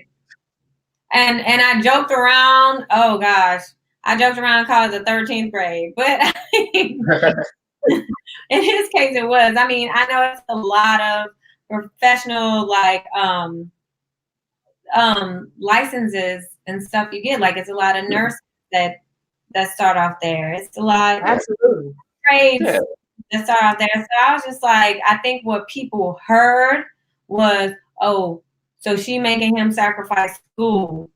and I joked around. Oh gosh, I joked around in college the 13th grade, but in his case, it was. I mean, I know it's a lot of professional licenses and stuff you get. Like it's a lot of nurses that start off there. It's a lot of trades that start off there. So I was just like, I think what people heard was, oh, so she making him sacrifice school.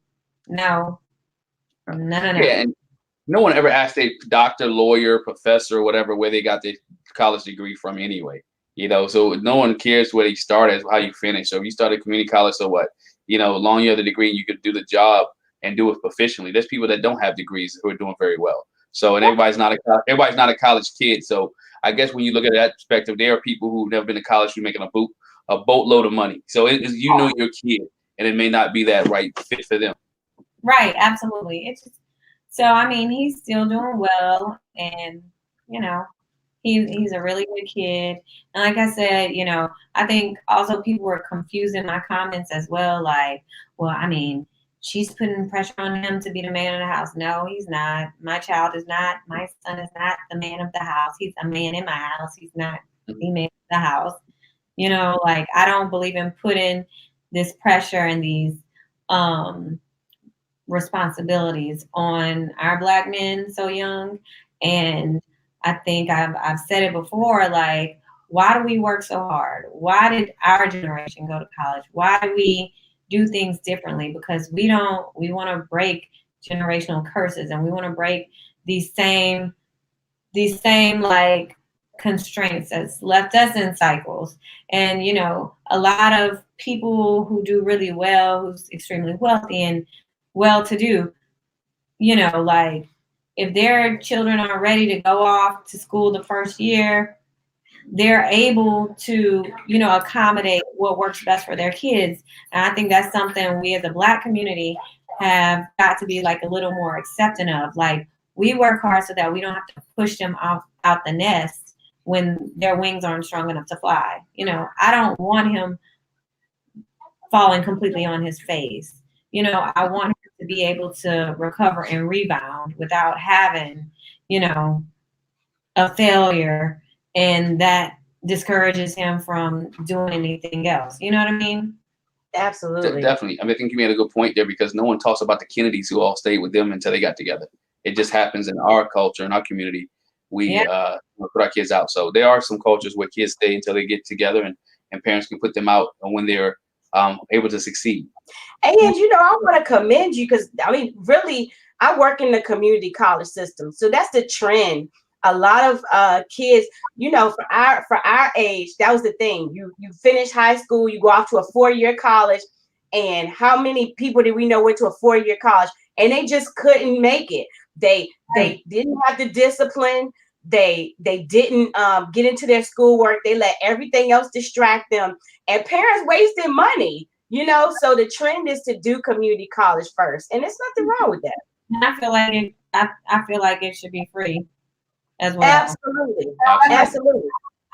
No. Yeah, and no one ever asked a doctor, lawyer, professor, whatever, where they got their college degree from anyway. So no one cares where you start as how you finish. So if you started community college, so what? Long you have the degree, you could do the job and do it proficiently. There's people that don't have degrees who are doing very well. So, and everybody's not a college kid. So I guess when you look at that perspective, there are people who've never been to college who are making a boatload of money. So it is, your kid, and it may not be that right fit for them. Right, absolutely. It's just, so I mean, he's still doing well, and he's a really good kid. And like I said, I think also people were confusing my comments as well. Like, well, I mean, she's putting pressure on him to be the man of the house. No, he's not. My child is not. My son is not the man of the house. He's a man in my house. He's not the man of the house. Like I don't believe in putting this pressure and these responsibilities on our Black men so young. And I think I've said it before, like, why do we work so hard? Why did our generation go to college? Why do we do things differently? Because we want to break generational curses, and we want to break these same like constraints that's left us in cycles. And a lot of people who do really well, who's extremely wealthy and well-to-do, like if their children are ready to go off to school the first year, they're able to, accommodate what works best for their kids. And I think that's something we as a Black community have got to be like a little more accepting of. Like we work hard so that we don't have to push them out the nest when their wings aren't strong enough to fly. I don't want him falling completely on his face. I want him to be able to recover and rebound without having, a failure, and that discourages him from doing anything else. You know what I mean? Absolutely. Definitely. I mean, I think you made a good point there, because no one talks about the Kennedys who all stayed with them until they got together. It just happens in our culture, in our community. We put our kids out. So there are some cultures where kids stay until they get together, and parents can put them out when they're able to succeed. And I want to commend you, because I mean, really, I work in the community college system, so that's the trend. A lot of kids, for our age, that was the thing. You finish high school, you go off to a 4-year college, and how many people did we know went to a 4-year college and they just couldn't make it? They didn't have the discipline. They didn't get into their schoolwork. They let everything else distract them, and parents wasted money. So the trend is to do community college first, and there's nothing wrong with that. And I feel like it should be free as well. Absolutely.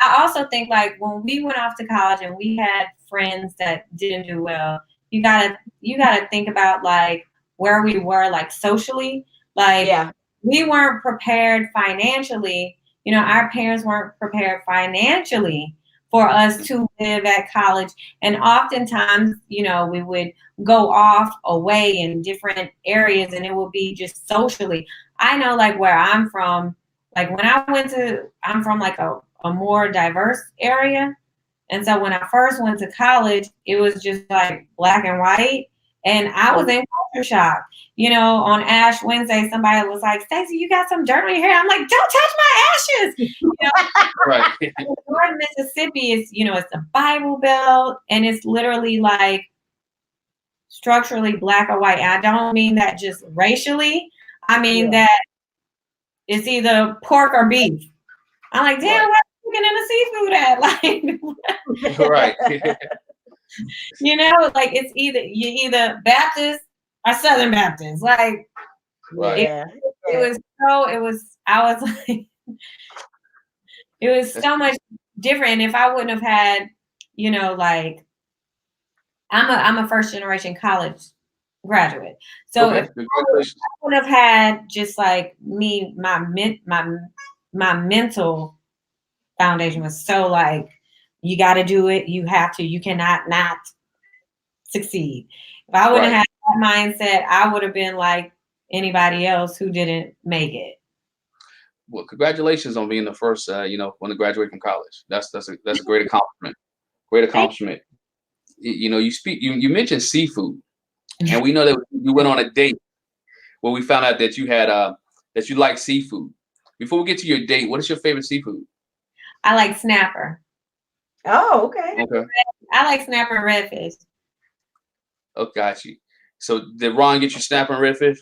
I also think like when we went off to college and we had friends that didn't do well, you gotta think about like where we were like socially. Like we weren't prepared financially. Our parents weren't prepared financially for us to live at college. And oftentimes, we would go off away in different areas, and it would be just socially. I know like where I'm from, like when I'm from like a more diverse area. And so when I first went to college, it was just like black and white. And I was in culture shock. On Ash Wednesday, somebody was like, "Stacey, you got some dirt on your hair." I'm like, "Don't touch my ashes." Right. North Mississippi is, it's a Bible Belt, and it's literally like structurally black or white. And I don't mean that just racially. I mean that it's either pork or beef. I'm like, damn, what's cooking in the seafood at? Like, Right. you know, like you're either Baptist or Southern Baptist. Like, right. I was like, it was so much different. And if I wouldn't have had, you know, like, I'm a first generation college graduate. So if I would have had just like me, my mental foundation was so like, you got to do it. You have to. You cannot not succeed. If I wouldn't have had that mindset, I would have been like anybody else who didn't make it. Well, congratulations on being the first, one to graduate from college. That's a great accomplishment. Great accomplishment. You know, you mentioned seafood, and we know that you went on a date where we found out that you had that you like seafood. Before we get to your date, what is your favorite seafood? I like snapper. Oh, okay. I like snapper and redfish. Oh, got you. So did Ron get you snapper and redfish?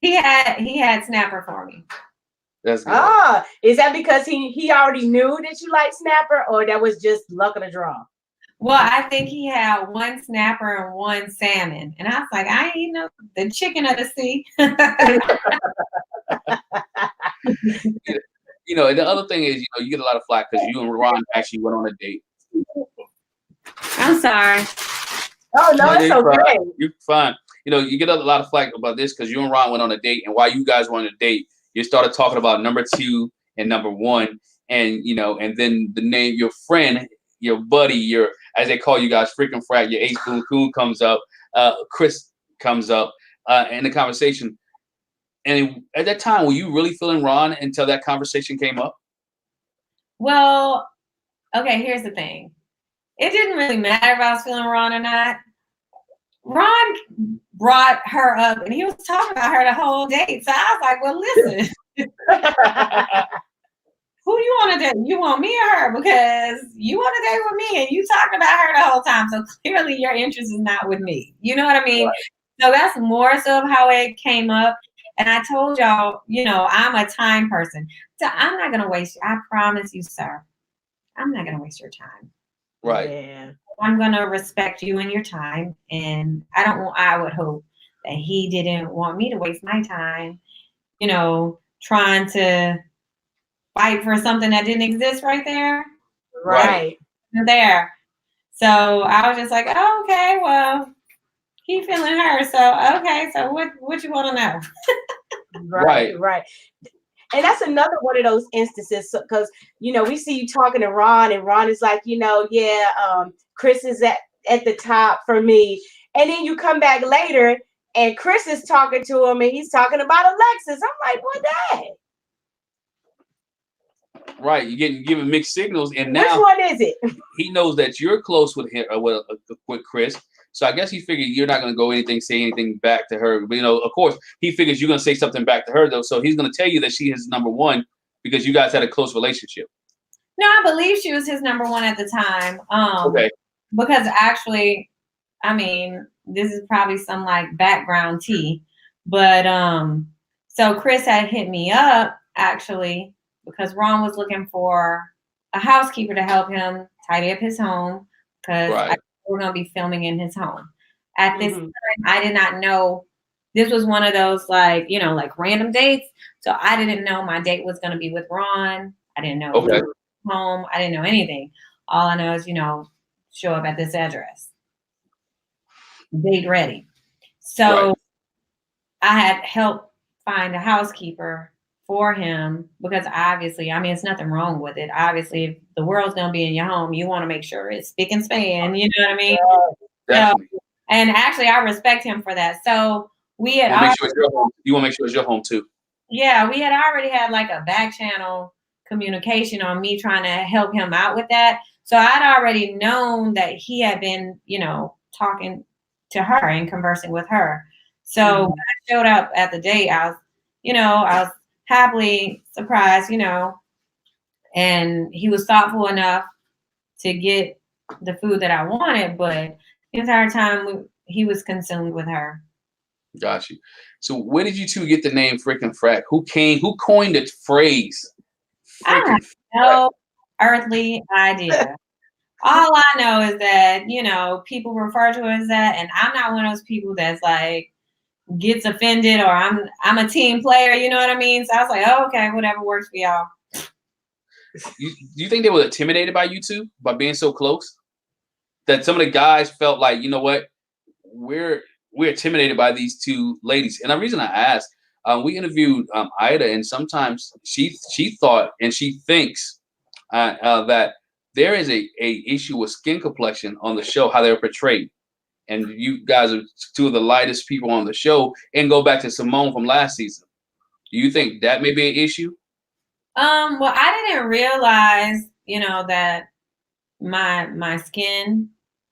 He had snapper for me. That's good. Ah, is that because he already knew that you like snapper, or that was just luck of the draw? Well, I think he had one snapper and one salmon, and I was like, I ain't eating the chicken of the sea. You know, and the other thing is, you get a lot of flack because you and Ron actually went on a date. I'm sorry. Oh no, it's okay. You're fine. You know, you get a lot of flack about this because you and Ron went on a date, and while you guys were on a date, you started talking about number 2 and number 1, and and then the name, your friend, your buddy, as they call you guys, freaking frat, your ace boon coon comes up, Chris comes up in the conversation. And at that time, were you really feeling Ron until that conversation came up? Well, okay, here's the thing. It didn't really matter if I was feeling Ron or not. Ron brought her up and he was talking about her the whole date. So I was like, well, listen. Who you want to date? You want me or her? Because you want to date with me and you talked about her the whole time. So clearly your interest is not with me. You know what I mean? Right. So that's more so of how it came up. And I told y'all, I'm a time person. So I'm not going to waste, I promise you, sir, I'm not going to waste your time. Right. Yeah. I'm going to respect you and your time. And I would hope that he didn't want me to waste my time, trying to fight for something that didn't exist right there. Right. There. So I was just like, oh, okay, well, he feeling her. So, okay, so what you want to know? Right. And that's another one of those instances because, we see you talking to Ron and Ron is like, Chris is at the top for me. And then you come back later and Chris is talking to him and he's talking about Alexis. I'm like, what that? Right, you're giving mixed signals, and now which one is it? He knows that you're close with him, with Chris. So I guess he figured you're not going to say anything back to her. But of course, he figures you're going to say something back to her, though. So he's going to tell you that she is number 1 because you guys had a close relationship. No, I believe she was his number 1 at the time. Okay. Because actually, I mean, this is probably some like background tea, but so Chris had hit me up actually because Ron was looking for a housekeeper to help him tidy up his home because we're going to be filming in his home. At this time, I did not know this was one of those like random dates. So I didn't know my date was going to be with Ron. I didn't know he was home. I didn't know anything. All I know is, show up at this address. Date ready. So I had helped find a housekeeper for him because obviously, I mean, it's nothing wrong with it. Obviously, if the world's going to be in your home, you want to make sure it's spick and span. You know what I mean? Yeah, so, and actually, I respect him for that. So we had you want to make sure it's your home too. Yeah, we had already had like a back channel communication on me trying to help him out with that. So I'd already known that he had been, talking to her and conversing with her. So when I showed up at the date, I was happily surprised, and he was thoughtful enough to get the food that I wanted. But the entire time he was consumed with her. Got you. So where did you two get the name Frickin' Frack? Who coined the phrase I Frickin' have no earthly idea. All I know is that, you know, people refer to it as that, and I'm not one of those people that's like gets offended or I'm a team player, you know what I mean? So I was like, oh, okay, whatever works for y'all. Do you think they were intimidated by you two by being so close? That some of the guys felt like, you know what, we're intimidated by these two ladies. And the reason I asked, we interviewed Ida, and sometimes she thought and she thinks that there is a issue with skin complexion on the show, how they were portrayed. And you guys are two of the lightest people on the show. And go back to Simone from last season. Do you think that may be an issue? Well, I didn't realize, you know, that my skin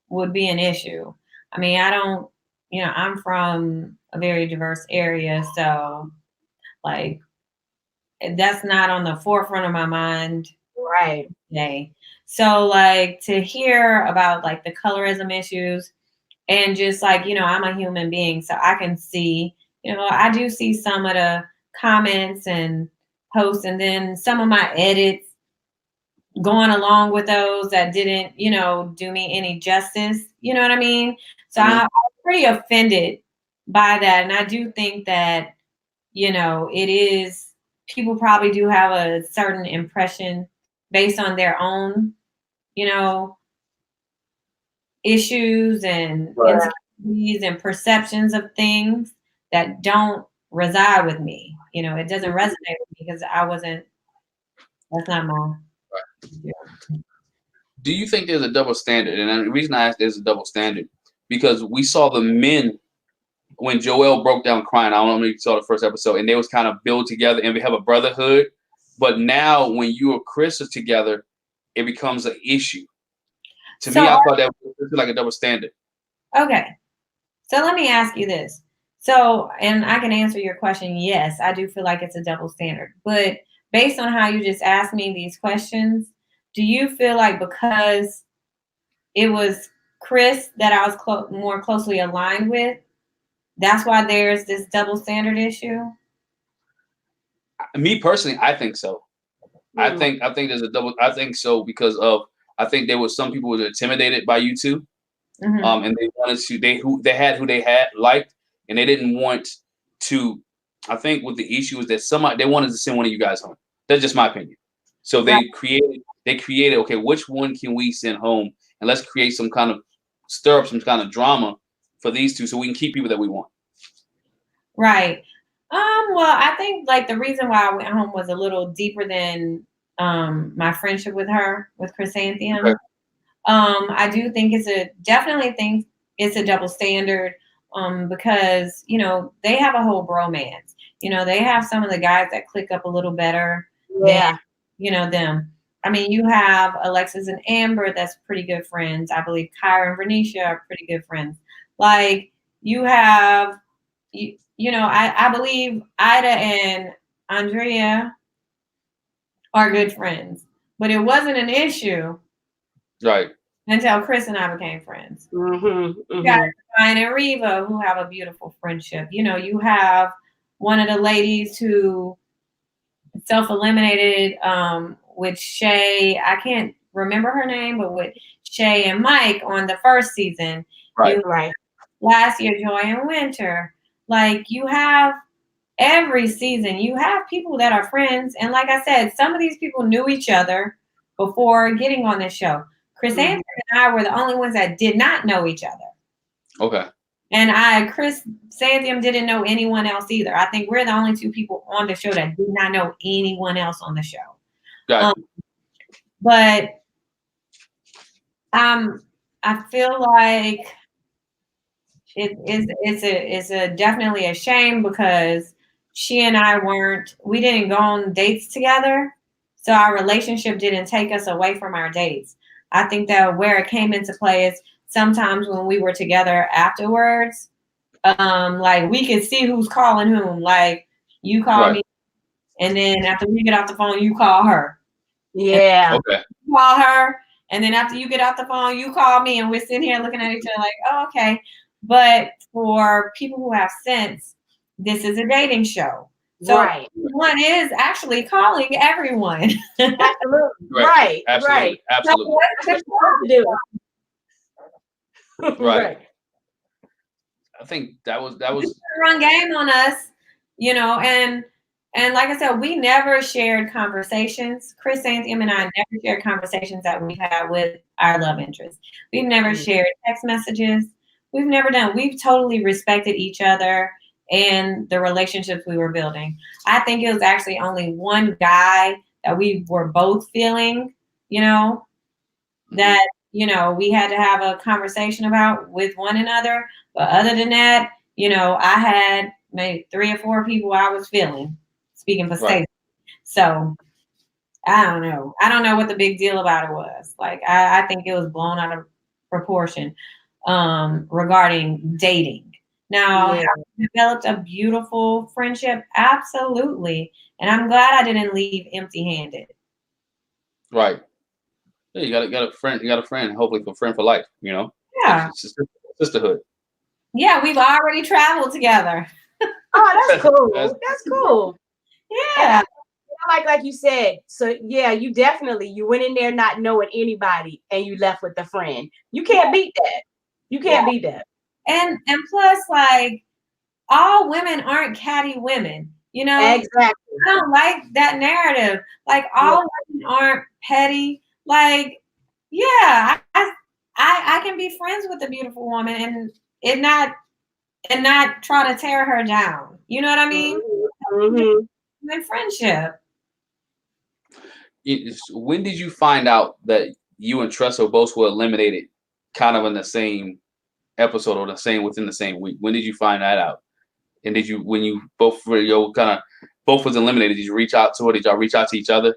would be an issue. I mean, I don't, you know, I'm from a very diverse area, so like that's not on the forefront of my mind Right. today. So like to hear about like the colorism issues and just like, you know, I'm a human being, so I can see, you know, I do see some of the comments and posts, and then some of my edits going along with those that didn't, you know, do me any justice. You know what I mean? So I'm pretty offended by that. And I do think that, you know, it is, people probably do have a certain impression based on their own, you know, issues and insecurities and perceptions of things that don't reside with me. You know, it doesn't resonate with me because that's not my. Yeah. Do you think there's a double standard? And the reason I asked there's a double standard because we saw the men when Joelle broke down crying. I don't know if you saw the first episode, and they was kind of build together and we have a brotherhood. But now when you and Chris are together, it becomes an issue. To me, I thought that was like a double standard. Okay. So let me ask you this. So, and I can answer your question. Yes, I do feel like it's a double standard. But based on how you just asked me these questions, do you feel like because it was Chris that I was more closely aligned with, that's why there's this double standard issue? Me personally, I think so. I think there's a double. I think so because of I think there was some people who were intimidated by you two, and they wanted to they had who they had liked, and they didn't want to. I think what the issue is that they wanted to send one of you guys home. That's just my opinion. So they created okay, which one can we send home, and let's create some kind of stir up some kind of drama for these two, so we can keep people that we want. Right. Well, I think like the reason why I went home was a little deeper than my friendship with her, with Chrysanthemum. Okay. I do think definitely think it's a double standard because, you know, they have a whole bromance. You know, they have some of the guys that click up a little better than, you know, them. I mean, you have Alexis and Amber that's pretty good friends. I believe Kyra and Bernicia are pretty good friends. Like you have, you know, I believe Ida and Andrea are good friends, but it wasn't an issue. Right. Until Chris and I became friends. You got Ryan and Reva who have a beautiful friendship. You know, you have one of the ladies who self-eliminated with Shay. I can't remember her name, but with Shay and Mike on the first season. Right. Last year, Joy and Winter. Like you have every season, you have people that are friends. And like I said, some of these people knew each other before getting on this show. Chrysanthemum and I were the only ones that did not know each other. Okay. And Chrysanthemum didn't know anyone else either. I think we're the only two people on the show that did not know anyone else on the show. Got it. But I feel like it's definitely a shame because she and I we didn't go on dates together. So our relationship didn't take us away from our dates. I think that where it came into play is sometimes when we were together afterwards, like we could see who's calling whom. Like you call me, and then after we get off the phone, you call her. Yeah. Okay. You call her, and then after you get off the phone, you call me, and we're sitting here looking at each other like, oh, okay. But for people who have sense, this is a dating show. So Right. one is actually calling everyone. Absolutely. Right. Right. Absolutely. Right. Absolutely. So what's That's the what you're supposed to do. Right. I think that was run game on us, and like I said, we never shared conversations. Chris Santiam and I never shared conversations that we've had with our love interests. We've never shared text messages. We've totally respected each other and the relationships we were building. I think it was actually only one guy that we were both feeling, that, we had to have a conversation about with one another. But other than that, I had maybe 3 or 4 people I was feeling, speaking for Stacy. So I don't know. I don't know what the big deal about it was. Like, I think it was blown out of proportion regarding dating. Now, have we developed a beautiful friendship? Absolutely. And I'm glad I didn't leave empty-handed. right. Yeah, you got a friend. You got a friend. Hopefully, a friend for life. Yeah. It's just sisterhood. Yeah, we've already traveled together. Oh, that's cool. That's cool. Yeah. Like you said. So yeah, you went in there not knowing anybody, and you left with a friend. You can't beat that. You can't beat that. And plus, like, all women aren't catty women. Exactly. I don't like that narrative. Like, all women aren't petty. Like, yeah, I can be friends with a beautiful woman and not try to tear her down. You know what I mean? In friendship. When did you find out that you and Tressa both were eliminated, kind of in the same episode or within the same week? When did you find that out? And when you both were both was eliminated, did you reach out to her? Did y'all reach out to each other?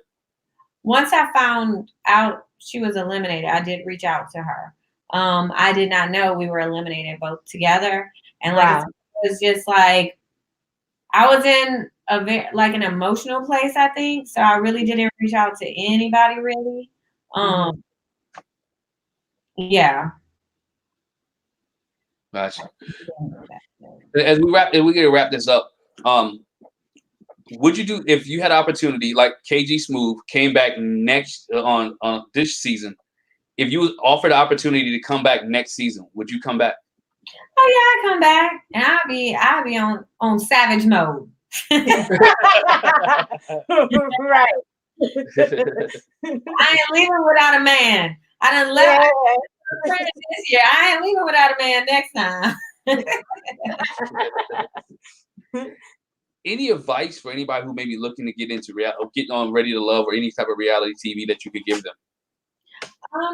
Once I found out she was eliminated, I did reach out to her. I did not know we were eliminated both together. And it was just like, I was in an emotional place, I think. So I really didn't reach out to anybody really. Yeah. Gotcha. As we get to wrap this up, would you do, if you had opportunity, like KG Smooth came back next on this season? If you was offered the opportunity to come back next season, would you come back? Oh yeah, I come back and I'll be on savage mode. Right. I ain't leaving without a man. I done left this year. I ain't leaving without a man next time. Any advice for anybody who may be looking to get into reality, or getting on Ready to Love, or any type of reality TV that you could give them?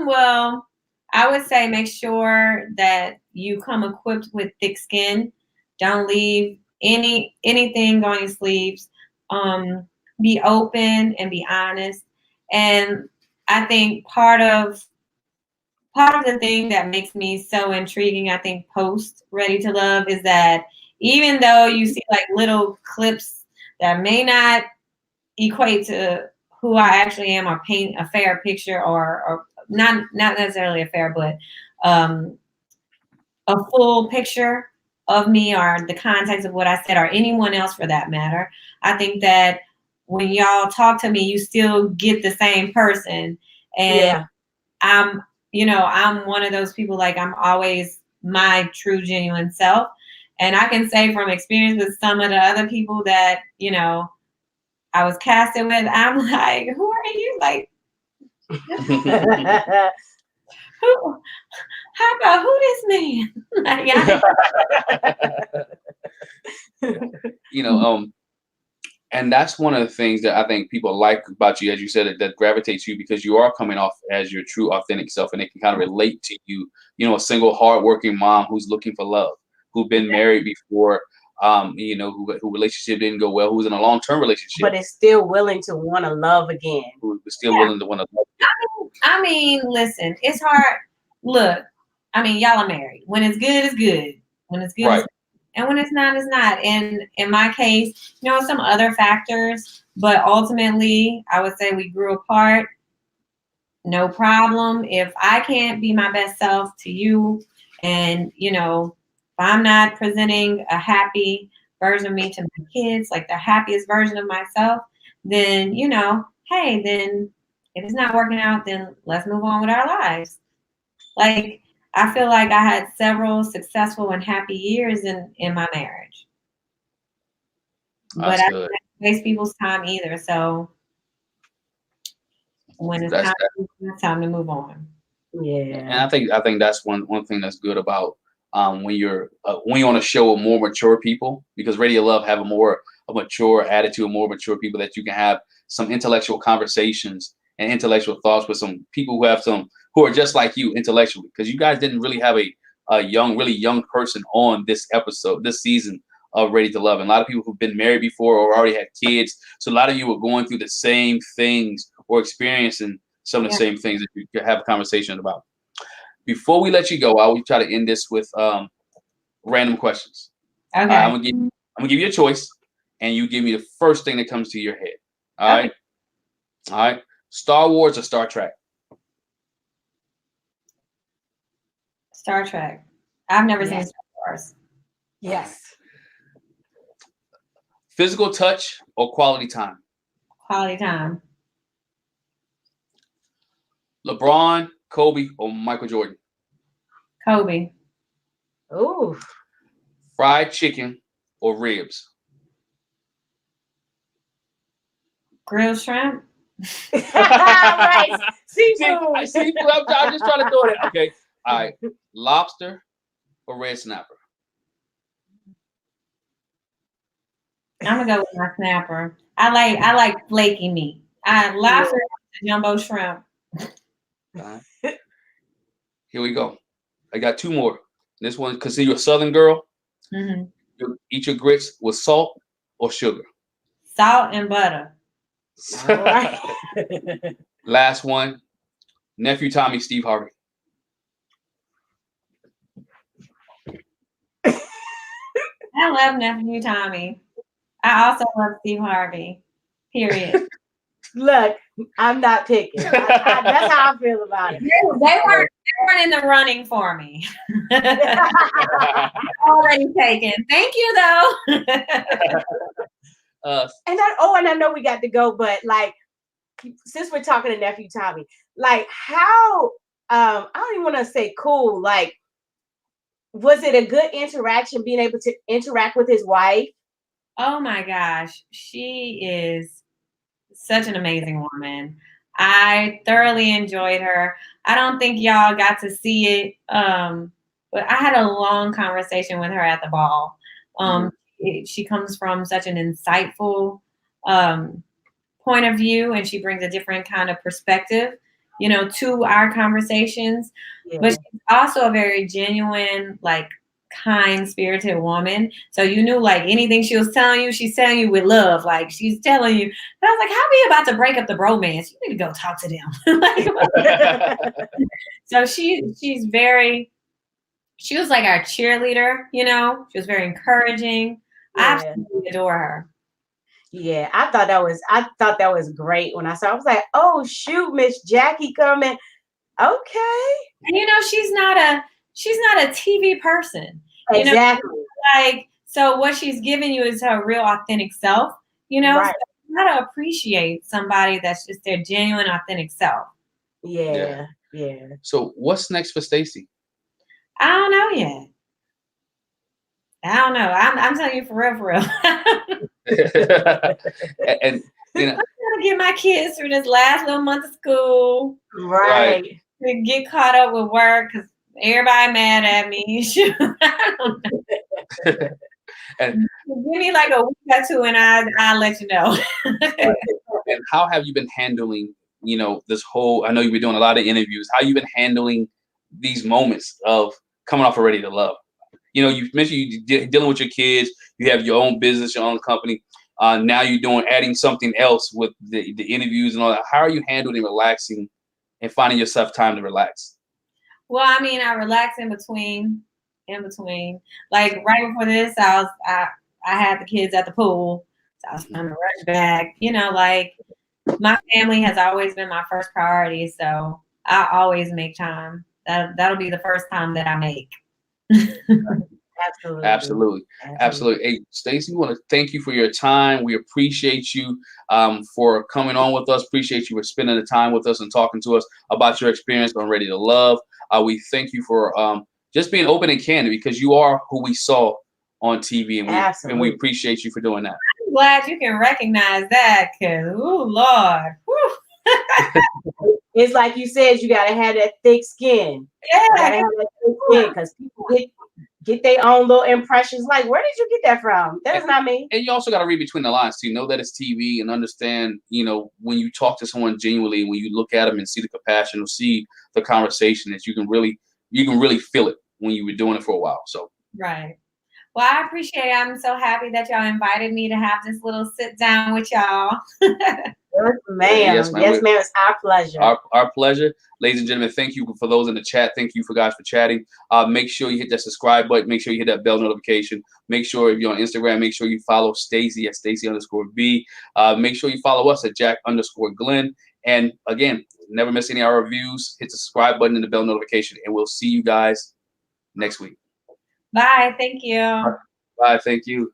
Well, I would say make sure that you come equipped with thick skin. Don't leave anything on your sleeves. Be open and be honest. And I think part of the thing that makes me so intriguing, I think, post Ready to Love, is that even though you see like little clips that may not equate to who I actually am or paint a fair picture or not necessarily a fair, but a full picture of me or the context of what I said or anyone else for that matter, I think that when y'all talk to me, you still get the same person. And I'm one of those people, like, I'm always my true, genuine self. And I can say from experience with some of the other people that, I was casted with, I'm like, who are you? Like, how about who this man? And that's one of the things that I think people like about you, as you said, that gravitates you, because you are coming off as your true, authentic self, and they can kind of relate to you. A single, hardworking mom who's looking for love, who's been married before, who relationship didn't go well, who was in a long-term relationship, but is still willing to want to love again. Who is still willing to want to love again. I mean, listen, it's hard. Look, I mean, y'all are married. When it's good, it's good. When it's good, it's good. And when it's not, it's not. And in my case, some other factors, but ultimately, I would say we grew apart. No problem. If I can't be my best self to you, and I'm not presenting a happy version of me to my kids, like the happiest version of myself, then, hey, then if it's not working out, then let's move on with our lives. Like, I feel like I had several successful and happy years in my marriage. But I didn't waste people's time either. So when it's time to move on. Yeah. And I think that's one thing that's good about when you're on a show with more mature people, because Radio Love have a mature attitude, more mature people that you can have some intellectual conversations and intellectual thoughts with some people who are just like you intellectually, because you guys didn't really have a really young person on this season of Ready to Love. And a lot of people who've been married before or already had kids. So a lot of you were going through the same things or experiencing some of the same things that you could have a conversation about. Before we let you go, I will try to end this with random questions. Okay. I'm gonna give you a choice, and you give me the first thing that comes to your head. All right. All right. Star Wars or Star Trek? Star Trek. I've never seen Star Wars. Yes. Physical touch or quality time? Quality time. LeBron, Kobe, or Michael Jordan? Kobe. Ooh. Fried chicken or ribs? Grilled shrimp. Right. Seafood. Seafood. I'm just trying to throw it. Okay. All right. Lobster or red snapper? I'm gonna go with my snapper. I like flaky meat. Lobster, jumbo shrimp. Here we go. I got two more. This one, because you're a Southern girl. Mm-hmm. You eat your grits with salt or sugar? Salt and butter. All right. Last one. Nephew Tommy, Steve Harvey. I love Nephew Tommy. I also love Steve Harvey. Period. Look, I'm not picking. That's how I feel about it. They weren't in the running for me. Already taken. Thank you, though. And I know we got to go, but like, since we're talking to Nephew Tommy, like how I don't even want to say cool. Like, was it a good interaction being able to interact with his wife? Oh my gosh, she is such an amazing woman. I thoroughly enjoyed her. I don't think y'all got to see it, but I had a long conversation with her at the ball. She comes from such an insightful point of view, and she brings a different kind of perspective, to our conversations. Yeah. But she's also a very genuine, like, kind-spirited woman. So you knew, like, anything she was telling you, she's telling you with love. Like, she's telling you. And I was like, how are we about to break up the bromance? You need to go talk to them. So she was like our cheerleader, She was very encouraging. Yeah. I absolutely adore her. Yeah, I thought that was great when I saw. I was like, "Oh shoot, Miss Jackie coming." Okay. And she's not a TV person. Exactly. Like, so what she's giving you is her real authentic self. Right. So you gotta appreciate somebody that's just their genuine, authentic self. Yeah. So what's next for Stacy? I don't know yet. I don't know. I'm telling you for real. And I'm gonna get my kids through this last little month of school. Right. To get caught up with work because everybody mad at me. I don't know. And give me like a week or two, and I'll let you know. And how have you been handling, this whole? I know you've been doing a lot of interviews. How you been handling these moments of coming off of Ready to Love? You mentioned you're dealing with your kids. You have your own business, your own company. Now you're adding something else with the interviews and all that. How are you handling relaxing and finding yourself time to relax? Well, I mean, I relax in between. Like right before this, I had the kids at the pool, so I was trying to rush back. Like my family has always been my first priority, so I always make time. That'll be the first time that I make. Absolutely. Hey, Stacy, we want to thank you for your time. We appreciate you for coming on with us. Appreciate you for spending the time with us and talking to us about your experience on Ready to Love. We thank you for just being open and candid, because you are who we saw on TV, and we appreciate you for doing that. I'm glad you can recognize that, because, oh, Lord. It's like you said, you got to have that thick skin. Yeah. You got to have that thick skin, because people get their own little impressions. Like, where did you get that from? That's not me. And you also got to read between the lines too. Know that it's TV and understand, when you talk to someone genuinely, when you look at them and see the compassion or see the conversation, that you can really feel it when you were doing it for a while. So. Right. Well, I appreciate it. I'm so happy that y'all invited me to have this little sit down with y'all. Yes, ma'am. Yes, ma'am. It's our pleasure. Our pleasure. Ladies and gentlemen, thank you for those in the chat. Thank you for guys for chatting. Make sure you hit that subscribe button. Make sure you hit that bell notification. Make sure if you're on Instagram, make sure you follow Stacy at Stacy_B. Make sure you follow us at Jac_Glen. And again, never miss any of our reviews. Hit the subscribe button and the bell notification. And we'll see you guys next week. Bye. Thank you. Bye. Thank you.